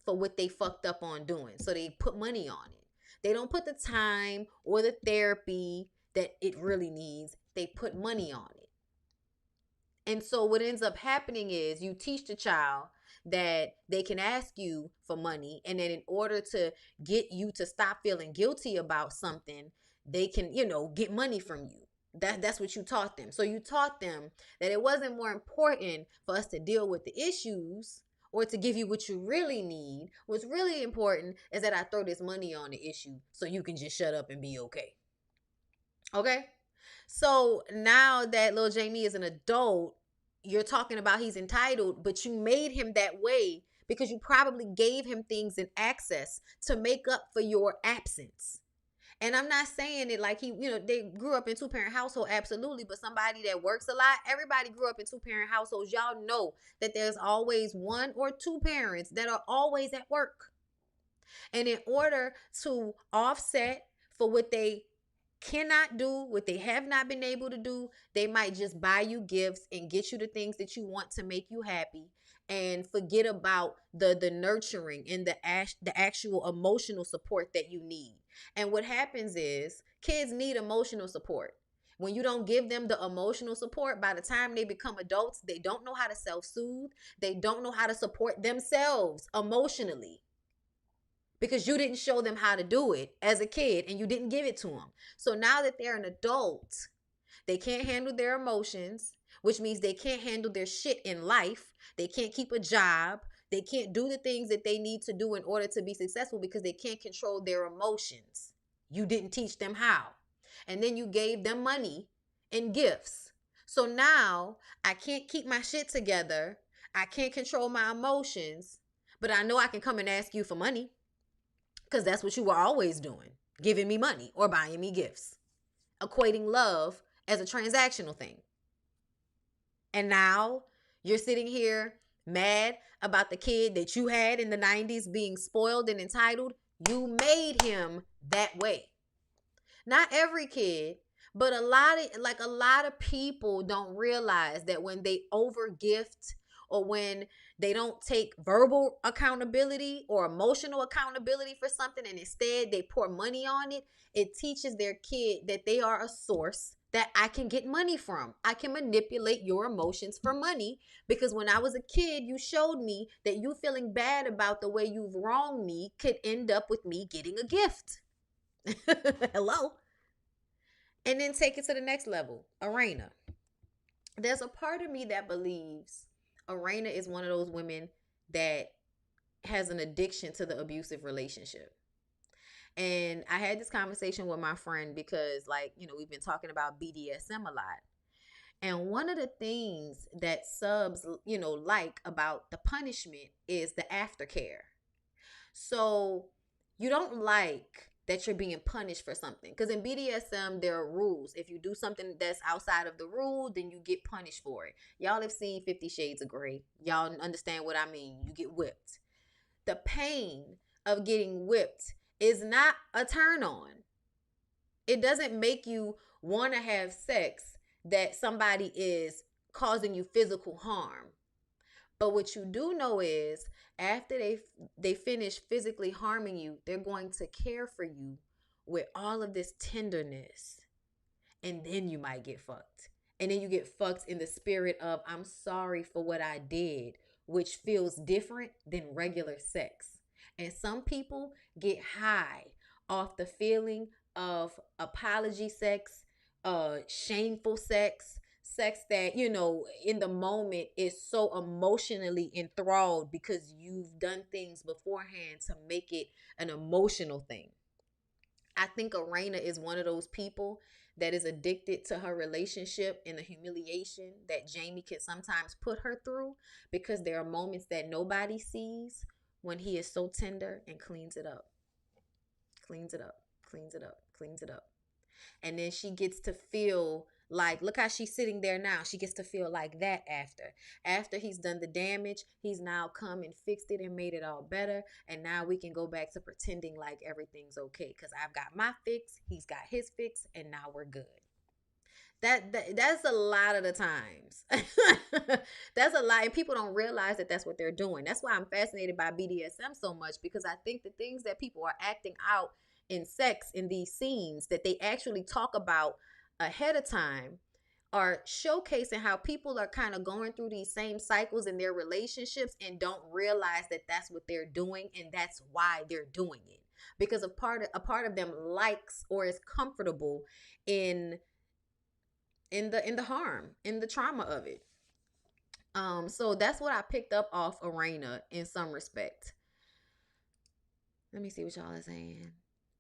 for what they fucked up on doing. So they put money on it. They don't put the time or the therapy that it really needs. They put money on it. And so what ends up happening is you teach the child that they can ask you for money, and then in order to get you to stop feeling guilty about something, they can, get money from you. That's what you taught them. So you taught them that it wasn't more important for us to deal with the issues or to give you what you really need. What's really important is that I throw this money on the issue so you can just shut up and be okay. Okay? So now that little Jamie is an adult, you're talking about he's entitled, but you made him that way because you probably gave him things and access to make up for your absence. And I'm not saying it like they grew up in two-parent household, absolutely, but somebody that works a lot, everybody grew up in two-parent households. Y'all know that there's always one or two parents that are always at work. And in order to offset for what they cannot do, what they have not been able to do, they might just buy you gifts and get you the things that you want to make you happy and forget about the nurturing and the actual emotional support that you need. And what happens is kids need emotional support. When you don't give them the emotional support, by the time they become adults, they don't know how to self-soothe. They don't know how to support themselves emotionally, because you didn't show them how to do it as a kid and you didn't give it to them. So now that they're an adult, they can't handle their emotions, which means they can't handle their shit in life. They can't keep a job. They can't do the things that they need to do in order to be successful because they can't control their emotions. You didn't teach them how. And then you gave them money and gifts. So now I can't keep my shit together. I can't control my emotions. But I know I can come and ask you for money because that's what you were always doing, giving me money or buying me gifts, equating love as a transactional thing. And now you're sitting here mad about the kid that you had in the 90s being spoiled and entitled. You made him that way. Not every kid, but a lot of people don't realize that when they over gift, or when they don't take verbal accountability or emotional accountability for something, and instead they pour money on it, it teaches their kid that they are a source that I can get money from. I can manipulate your emotions for money, because when I was a kid, you showed me that you feeling bad about the way you've wronged me could end up with me getting a gift. Hello. And then take it to the next level. Arena. There's a part of me that believes Arena is one of those women that has an addiction to the abusive relationship. And I had this conversation with my friend because, like, we've been talking about BDSM a lot. And one of the things that subs, like about the punishment is the aftercare. So you don't like that you're being punished for something. Because in BDSM, there are rules. If you do something that's outside of the rule, then you get punished for it. Y'all have seen 50 Shades of Grey. Y'all understand what I mean. You get whipped. The pain of getting whipped is not a turn on. It doesn't make you want to have sex that somebody is causing you physical harm. But what you do know is after they finish physically harming you, they're going to care for you with all of this tenderness. And then you might get fucked. And then you get fucked in the spirit of, I'm sorry for what I did, which feels different than regular sex. And some people get high off the feeling of apology sex, shameful sex, sex that, in the moment is so emotionally enthralled because you've done things beforehand to make it an emotional thing. I think Arena is one of those people that is addicted to her relationship and the humiliation that Jamie can sometimes put her through, because there are moments that nobody sees when he is so tender and cleans it up. Cleans it up, cleans it up, cleans it up. And then she gets to feel like, look how she's sitting there now. She gets to feel like that after he's done the damage. He's now come and fixed it and made it all better, and now we can go back to pretending like everything's okay, because I've got my fix, he's got his fix, and now we're good. That's a lot of the times. That's a lot, and people don't realize that that's what they're doing. That's why I'm fascinated by BDSM so much, because I think the things that people are acting out in sex in these scenes that they actually talk about ahead of time are showcasing how people are kind of going through these same cycles in their relationships and don't realize that that's what they're doing, and that's why they're doing it, because a part of them likes or is comfortable in the harm, in the trauma of it. So that's what I picked up off Arena in some respect. Let me see what y'all are saying.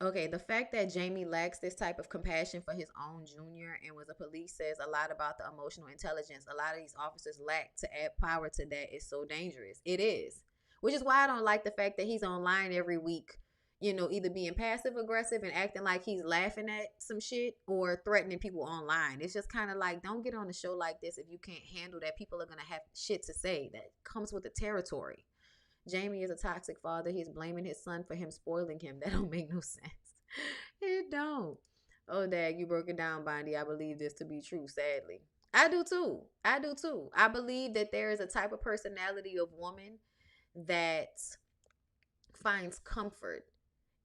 Okay, the fact that Jamie lacks this type of compassion for his own junior and was a police says a lot about the emotional intelligence a lot of these officers lack. To add power to that is so dangerous. It is. Which is why I don't like the fact that he's online every week, either being passive aggressive and acting like he's laughing at some shit or threatening people online. It's just kind of like, don't get on a show like this if you can't handle that. People are going to have shit to say that comes with the territory. Jamie is a toxic father. He's blaming his son for him spoiling him. That don't make no sense. It don't. Oh, Dad, you broke it down, Bondy. I believe this to be true, sadly. I do too. I believe that there is a type of personality of woman that finds comfort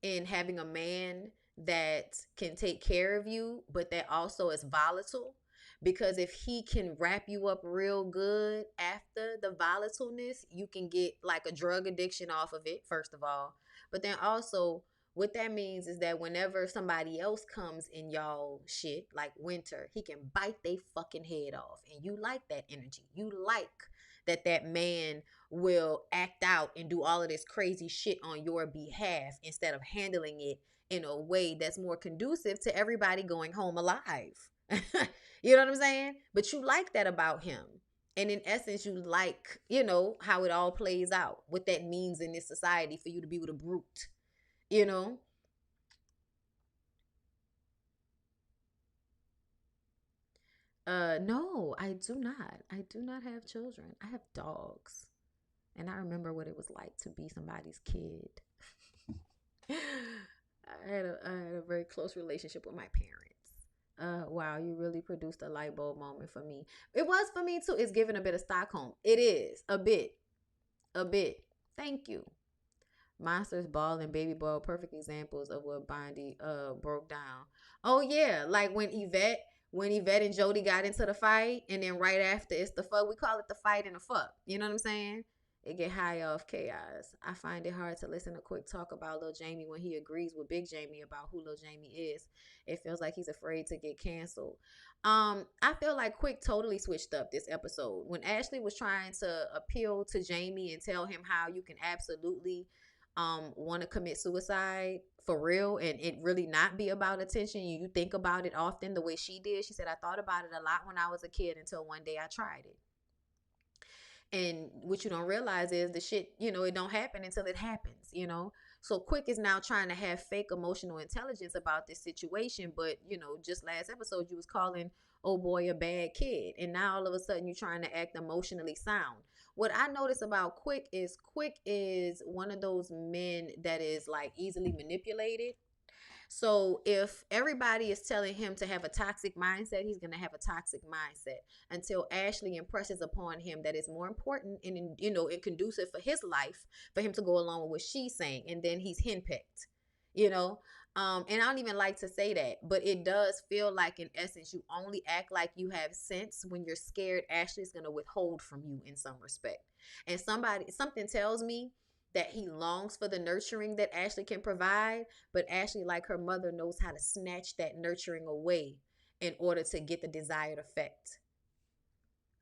in having a man that can take care of you, but that also is volatile. Because if he can wrap you up real good after the volatileness, you can get like a drug addiction off of it, first of all. But then also, what that means is that whenever somebody else comes in y'all shit, like Winter, he can bite they fucking head off. And you like that energy. You like that man will act out and do all of this crazy shit on your behalf instead of handling it in a way that's more conducive to everybody going home alive. You know what I'm saying? But you like that about him. And in essence, you like, you know, how it all plays out, what that means in this society for you to be with a brute, you know? No, I do not. I do not have children. I have dogs. And I remember what it was like to be somebody's kid. I had a very close relationship with my parents. Wow, you really produced a light bulb moment for me. It was for me too. It's giving a bit of Stockholm. It is a bit, a bit. Thank you. Monsters Ball and Baby Ball, perfect examples of what Bondi broke down. Oh yeah, like when Yvette and Jody got into the fight, and then right after it's the fuck. We call it the fight and the fuck. You know what I'm saying? It get high off chaos. I find it hard to listen to Quick talk about Lil Jamie when he agrees with Big Jamie about who Lil Jamie is. It feels like he's afraid to get canceled. I feel like Quick totally switched up this episode when Ashley was trying to appeal to Jamie and tell him how you can absolutely want to commit suicide for real and it really not be about attention. You think about it often the way she did. She said, I thought about it a lot when I was a kid until one day I tried it. And what you don't realize is the shit, it don't happen until it happens, So Quick is now trying to have fake emotional intelligence about this situation. But, just last episode, you was calling oh boy a bad kid. And now all of a sudden you're trying to act emotionally sound. What I notice about Quick is one of those men that is like easily manipulated. So if everybody is telling him to have a toxic mindset, he's going to have a toxic mindset until Ashley impresses upon him that it's more important and, and conducive for his life for him to go along with what she's saying. And then he's henpecked, you know? And I don't even like to say that, but it does feel like in essence, you only act like you have sense when you're scared Ashley's going to withhold from you in some respect. And something tells me that he longs for the nurturing that Ashley can provide, but Ashley, like her mother, knows how to snatch that nurturing away in order to get the desired effect.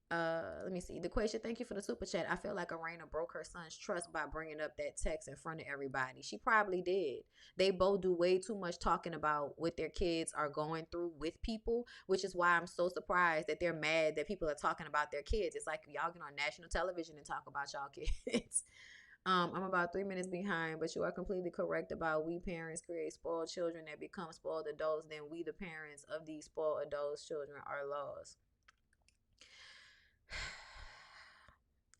Let me see. The question, thank you for the super chat. I feel like Arena broke her son's trust by bringing up that text in front of everybody. She probably did. They both do way too much talking about what their kids are going through with people, which is why I'm so surprised that they're mad that people are talking about their kids. It's like y'all get on national television and talk about y'all kids. I'm about 3 minutes behind, but you are completely correct about we parents create spoiled children that become spoiled adults. Then we, the parents of these spoiled adults' children, are lost.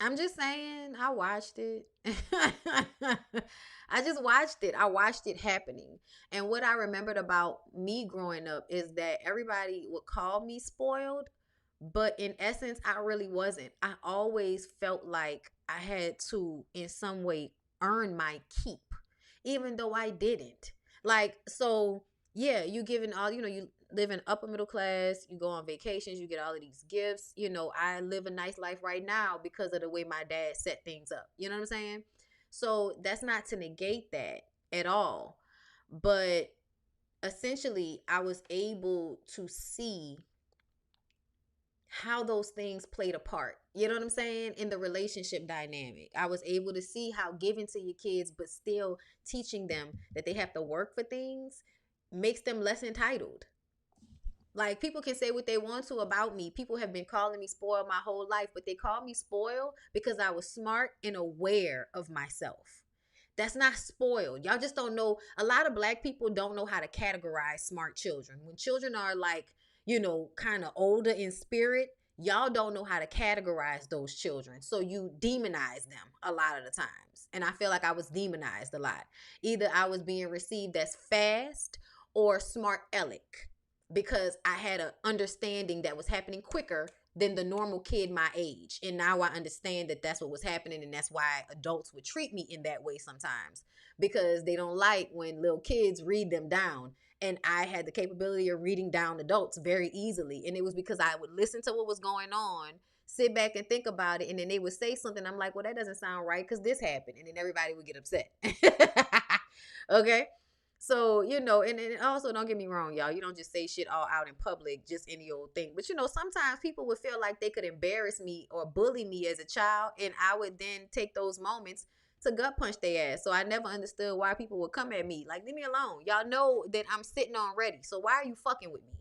I'm just saying, I watched it. I just watched it. I watched it happening. And what I remembered about me growing up is that everybody would call me spoiled, but in essence, I really wasn't. I always felt like I had to, in some way, earn my keep, even though I didn't. Like, so yeah, you giving all, you live in upper middle class, you go on vacations, you get all of these gifts. I live a nice life right now because of the way my dad set things up. You know what I'm saying? So that's not to negate that at all. But essentially, I was able to see how those things played a part. You know what I'm saying? In the relationship dynamic. I was able to see how giving to your kids, but still teaching them that they have to work for things makes them less entitled. Like, people can say what they want to about me. People have been calling me spoiled my whole life, but they call me spoiled because I was smart and aware of myself. That's not spoiled. Y'all just don't know. A lot of black people don't know how to categorize smart children. When children are like, kind of older in spirit, y'all don't know how to categorize those children. So you demonize them a lot of the times. And I feel like I was demonized a lot. Either I was being received as fast or smart aleck because I had an understanding that was happening quicker than the normal kid my age. And now I understand that that's what was happening, and that's why adults would treat me in that way sometimes, because they don't like when little kids read them down. And I had the capability of reading down adults very easily. And it was because I would listen to what was going on, sit back and think about it, and then they would say something. I'm like, well, that doesn't sound right because this happened. And then everybody would get upset. Okay? So, and also don't get me wrong, y'all. You don't just say shit all out in public, just any old thing. But, sometimes people would feel like they could embarrass me or bully me as a child. And I would then take those moments to gut punch their ass. So I never understood why people would come at me. Like, leave me alone. Y'all know that I'm sitting on ready. So why are you fucking with me?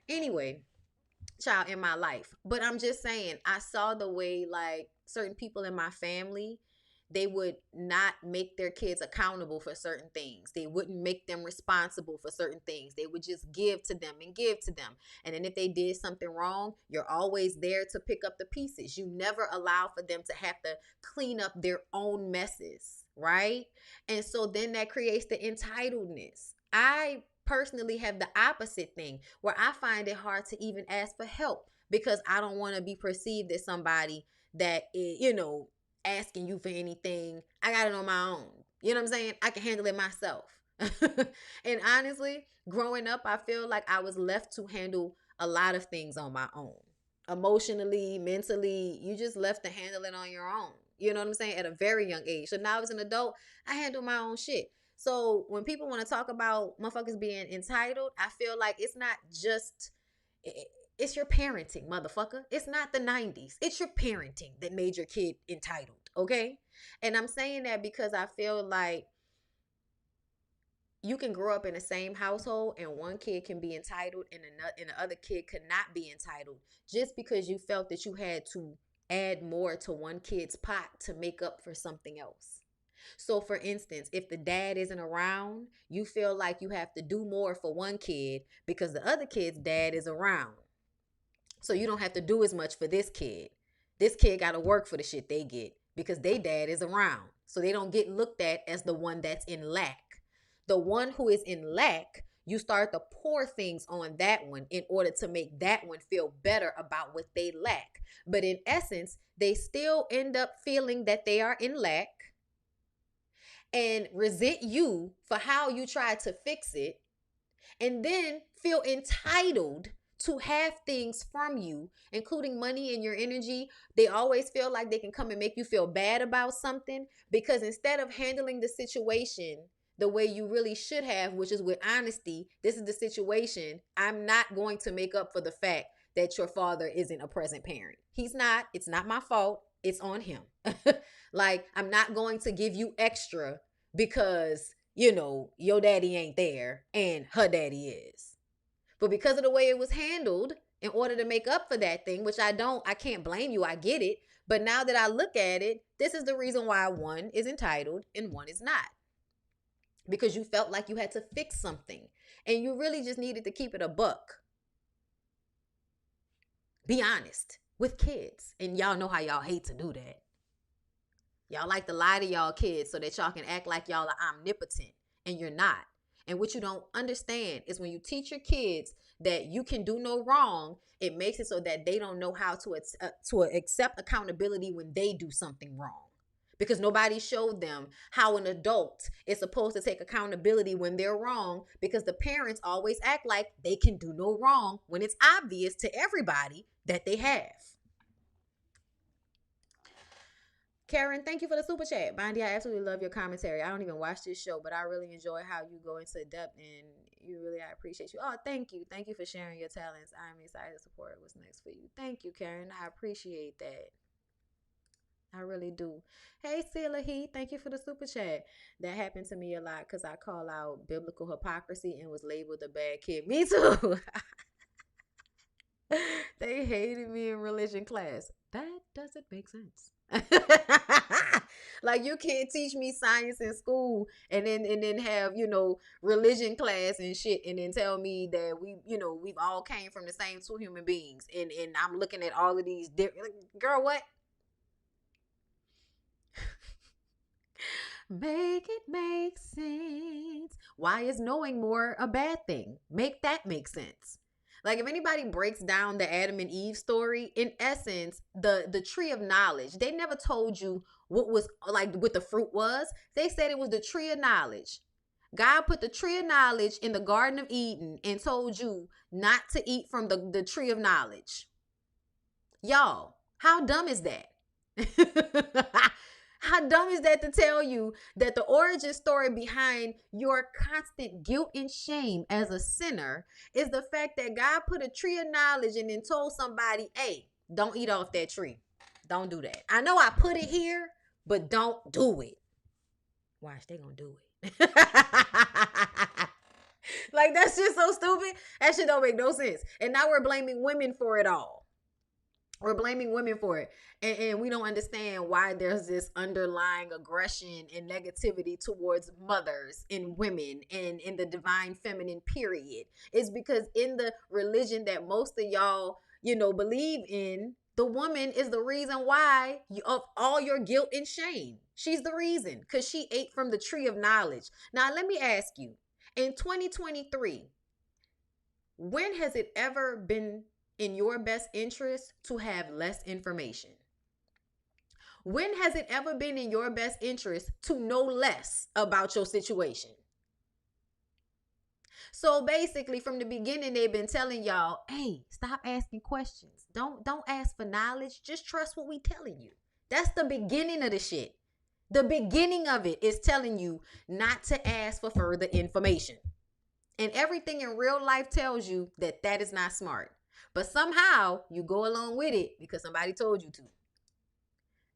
Anyway, child in my life. But I'm just saying, I saw the way like certain people in my family, they would not make their kids accountable for certain things. They wouldn't make them responsible for certain things. They would just give to them and give to them. And then if they did something wrong, you're always there to pick up the pieces. You never allow for them to have to clean up their own messes, right? And so then that creates the entitledness. I personally have the opposite thing where I find it hard to even ask for help because I don't want to be perceived as somebody that is, asking you for anything. I got it on my own. You know what I'm saying? I can handle it myself. And honestly, growing up, I feel like I was left to handle a lot of things on my own. Emotionally, mentally, you just left to handle it on your own. You know what I'm saying? At a very young age. So now as an adult, I handle my own shit. So when people want to talk about motherfuckers being entitled, I feel like it's not just, it's your parenting, motherfucker. It's not the 90s. It's your parenting that made your kid entitled, okay? And I'm saying that because I feel like you can grow up in the same household and one kid can be entitled and the other kid could not be entitled just because you felt that you had to add more to one kid's pot to make up for something else. So for instance, if the dad isn't around, you feel like you have to do more for one kid because the other kid's dad is around. So you don't have to do as much for this kid. This kid got to work for the shit they get because their dad is around. So they don't get looked at as the one that's in lack. The one who is in lack, you start to pour things on that one in order to make that one feel better about what they lack. But in essence, they still end up feeling that they are in lack and resent you for how you tried to fix it, and then feel entitled to have things from you, including money and your energy. They always feel like they can come and make you feel bad about something because instead of handling the situation the way you really should have, which is with honesty, this is the situation. I'm not going to make up for the fact that your father isn't a present parent. He's not. It's not my fault. It's on him. Like, I'm not going to give you extra because, your daddy ain't there and her daddy is. But because of the way it was handled, in order to make up for that thing, which I can't blame you. I get it. But now that I look at it, this is the reason why one is entitled and one is not. Because you felt like you had to fix something and you really just needed to keep it a buck. Be honest with kids. And y'all know how y'all hate to do that. Y'all like to lie to y'all kids so that y'all can act like y'all are omnipotent, and you're not. And what you don't understand is when you teach your kids that you can do no wrong, it makes it so that they don't know how to accept accountability when they do something wrong. Because nobody showed them how an adult is supposed to take accountability when they're wrong, because the parents always act like they can do no wrong when it's obvious to everybody that they have. Karen, thank you for the super chat. Bondy, I absolutely love your commentary. I don't even watch this show, but I really enjoy how you go into depth, and I appreciate you. Oh, thank you. Thank you for sharing your talents. I'm excited to support what's next for you. Thank you, Karen. I appreciate that. I really do. Hey, Sila He, thank you for the super chat. That happened to me a lot because I call out biblical hypocrisy and was labeled a bad kid. Me too. They hated me in religion class. That doesn't make sense. Like, you can't teach me science in school and then have, religion class and shit, and then tell me that we've all came from the same two human beings, and I'm looking at all of these different, girl, what? Make it make sense. Why is knowing more a bad thing? Make that make sense. Like, if anybody breaks down the Adam and Eve story, in essence, the tree of knowledge, they never told you what the fruit was. They said it was the tree of knowledge. God put the tree of knowledge in the Garden of Eden and told you not to eat from the tree of knowledge. Y'all, how dumb is that? How dumb is that to tell you that the origin story behind your constant guilt and shame as a sinner is the fact that God put a tree of knowledge and then told somebody, hey, don't eat off that tree. Don't do that. I know I put it here, but don't do it. Watch, they gonna do it. Like, that's just so stupid. That shit don't make no sense. And now we're blaming women for it all. We're blaming women for it. And we don't understand why there's this underlying aggression and negativity towards mothers and women and in the divine feminine period. It's because in the religion that most of y'all, believe in, the woman is the reason why of all your guilt and shame. She's the reason because she ate from the tree of knowledge. Now, let me ask you, in 2023, when has it ever been in your best interest to have less information? When has it ever been in your best interest to know less about your situation? So basically, from the beginning, they've been telling y'all, hey, stop asking questions. Don't ask for knowledge. Just trust what we telling you. That's the beginning of the shit. The beginning of it is telling you not to ask for further information. And everything in real life tells you that that is not smart. But somehow you go along with it because somebody told you to.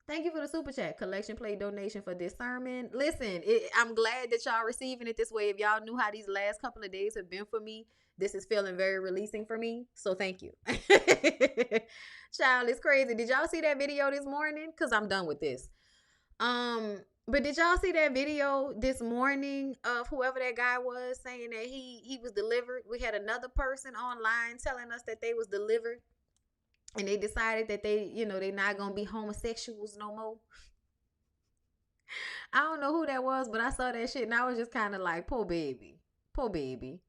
Thank you for the super chat. Collection plate donation for this sermon. Listen, I'm glad that y'all receiving it this way. If y'all knew how these last couple of days have been for me, this is feeling very releasing for me. So thank you. Child, it's crazy. Did y'all see that video this morning? Because I'm done with this. But did y'all see that video this morning of whoever that guy was saying that he was delivered? We had another person online telling us that they was delivered. And they decided that they're not going to be homosexuals no more. I don't know who that was, but I saw that shit and I was just kind of like, poor baby. Poor baby.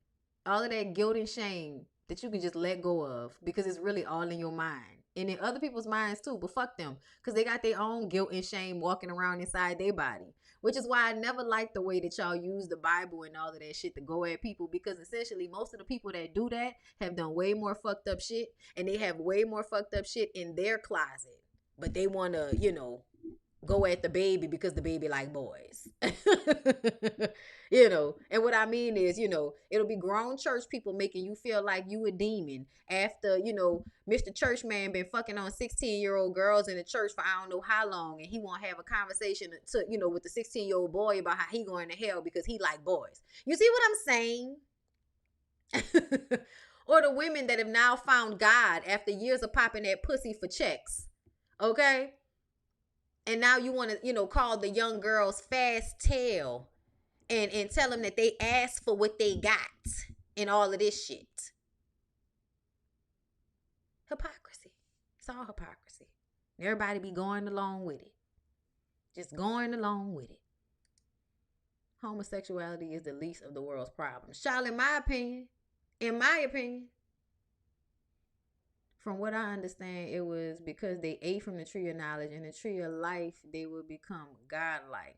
All of that guilt and shame that you can just let go of because it's really all in your mind. And in other people's minds too, but fuck them. Because they got their own guilt and shame walking around inside their body. Which is why I never liked the way that y'all use the Bible and all of that shit to go at people. Because essentially most of the people that do that have done way more fucked up shit. And they have way more fucked up shit in their closet. But they want to, go at the baby because the baby like boys. And what I mean is, it'll be grown church people making you feel like you a demon after, Mr. Churchman been fucking on 16-year-old girls in the church for I don't know how long, and he won't have a conversation with the 16-year-old boy about how he going to hell because he like boys. You see what I'm saying? Or the women that have now found God after years of popping that pussy for checks. Okay? And now you want to, call the young girls fast tail and tell them that they asked for what they got and all of this shit. Hypocrisy. It's all hypocrisy. Everybody be going along with it. Just going along with it. Homosexuality is the least of the world's problems. Child, in my opinion, from what I understand, it was because they ate from the tree of knowledge and the tree of life, they will become godlike.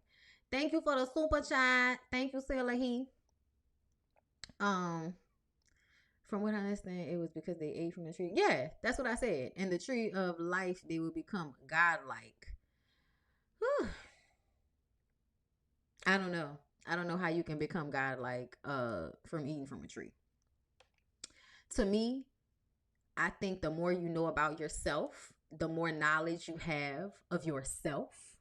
Thank you for the super chat. Thank you, Selahi. From what I understand, it was because they ate from the tree. Yeah, that's what I said. And the tree of life, they will become godlike. Whew. I don't know. I don't know how you can become godlike from eating from a tree. To me, I think the more you know about yourself, the more knowledge you have of yourself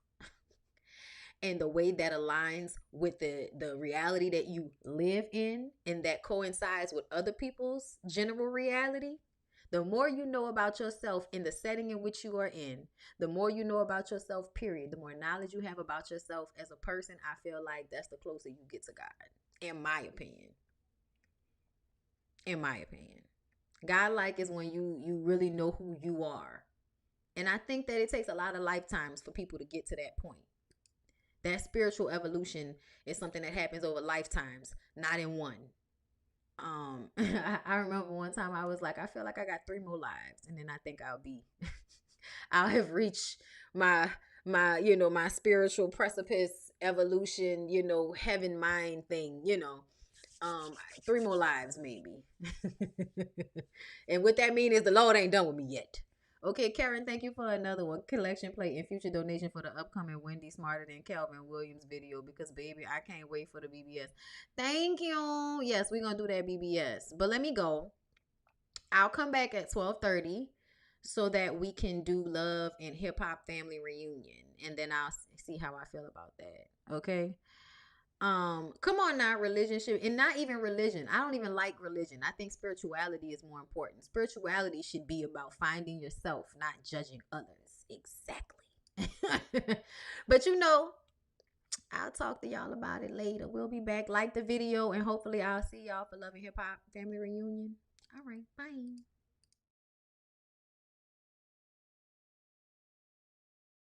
and the way that aligns with the reality that you live in and that coincides with other people's general reality. The more you know about yourself in the setting in which you are in, the more you know about yourself, period. The more knowledge you have about yourself as a person, I feel like that's the closer you get to God, in my opinion. In my opinion. Godlike is when you really know who you are. And I think that it takes a lot of lifetimes for people to get to that point. That spiritual evolution is something that happens over lifetimes, not in one. I remember one time I was like, I feel like I got 3 more lives. And then I think I'll have reached my spiritual precipice evolution, heaven mind thing, 3 more lives maybe. And what that means is the Lord ain't done with me yet. Okay, Karen, thank you for another one. Collection plate and future donation for the upcoming Wendy Smarter Than Calvin Williams video because, baby, I can't wait for the BBS. Thank you. Yes, we're going to do that BBS. But let me go. I'll come back at 12:30 so that we can do Love and Hip Hop Family Reunion. And then I'll see how I feel about that. Okay? Come on now, religion should, and not even religion. I don't even like religion. I think spirituality is more important. Spirituality should be about finding yourself, not judging others. Exactly. But I'll talk to y'all about it later. We'll be back. Like the video, and hopefully I'll see y'all for Love and Hip Hop Family Reunion. All right, bye.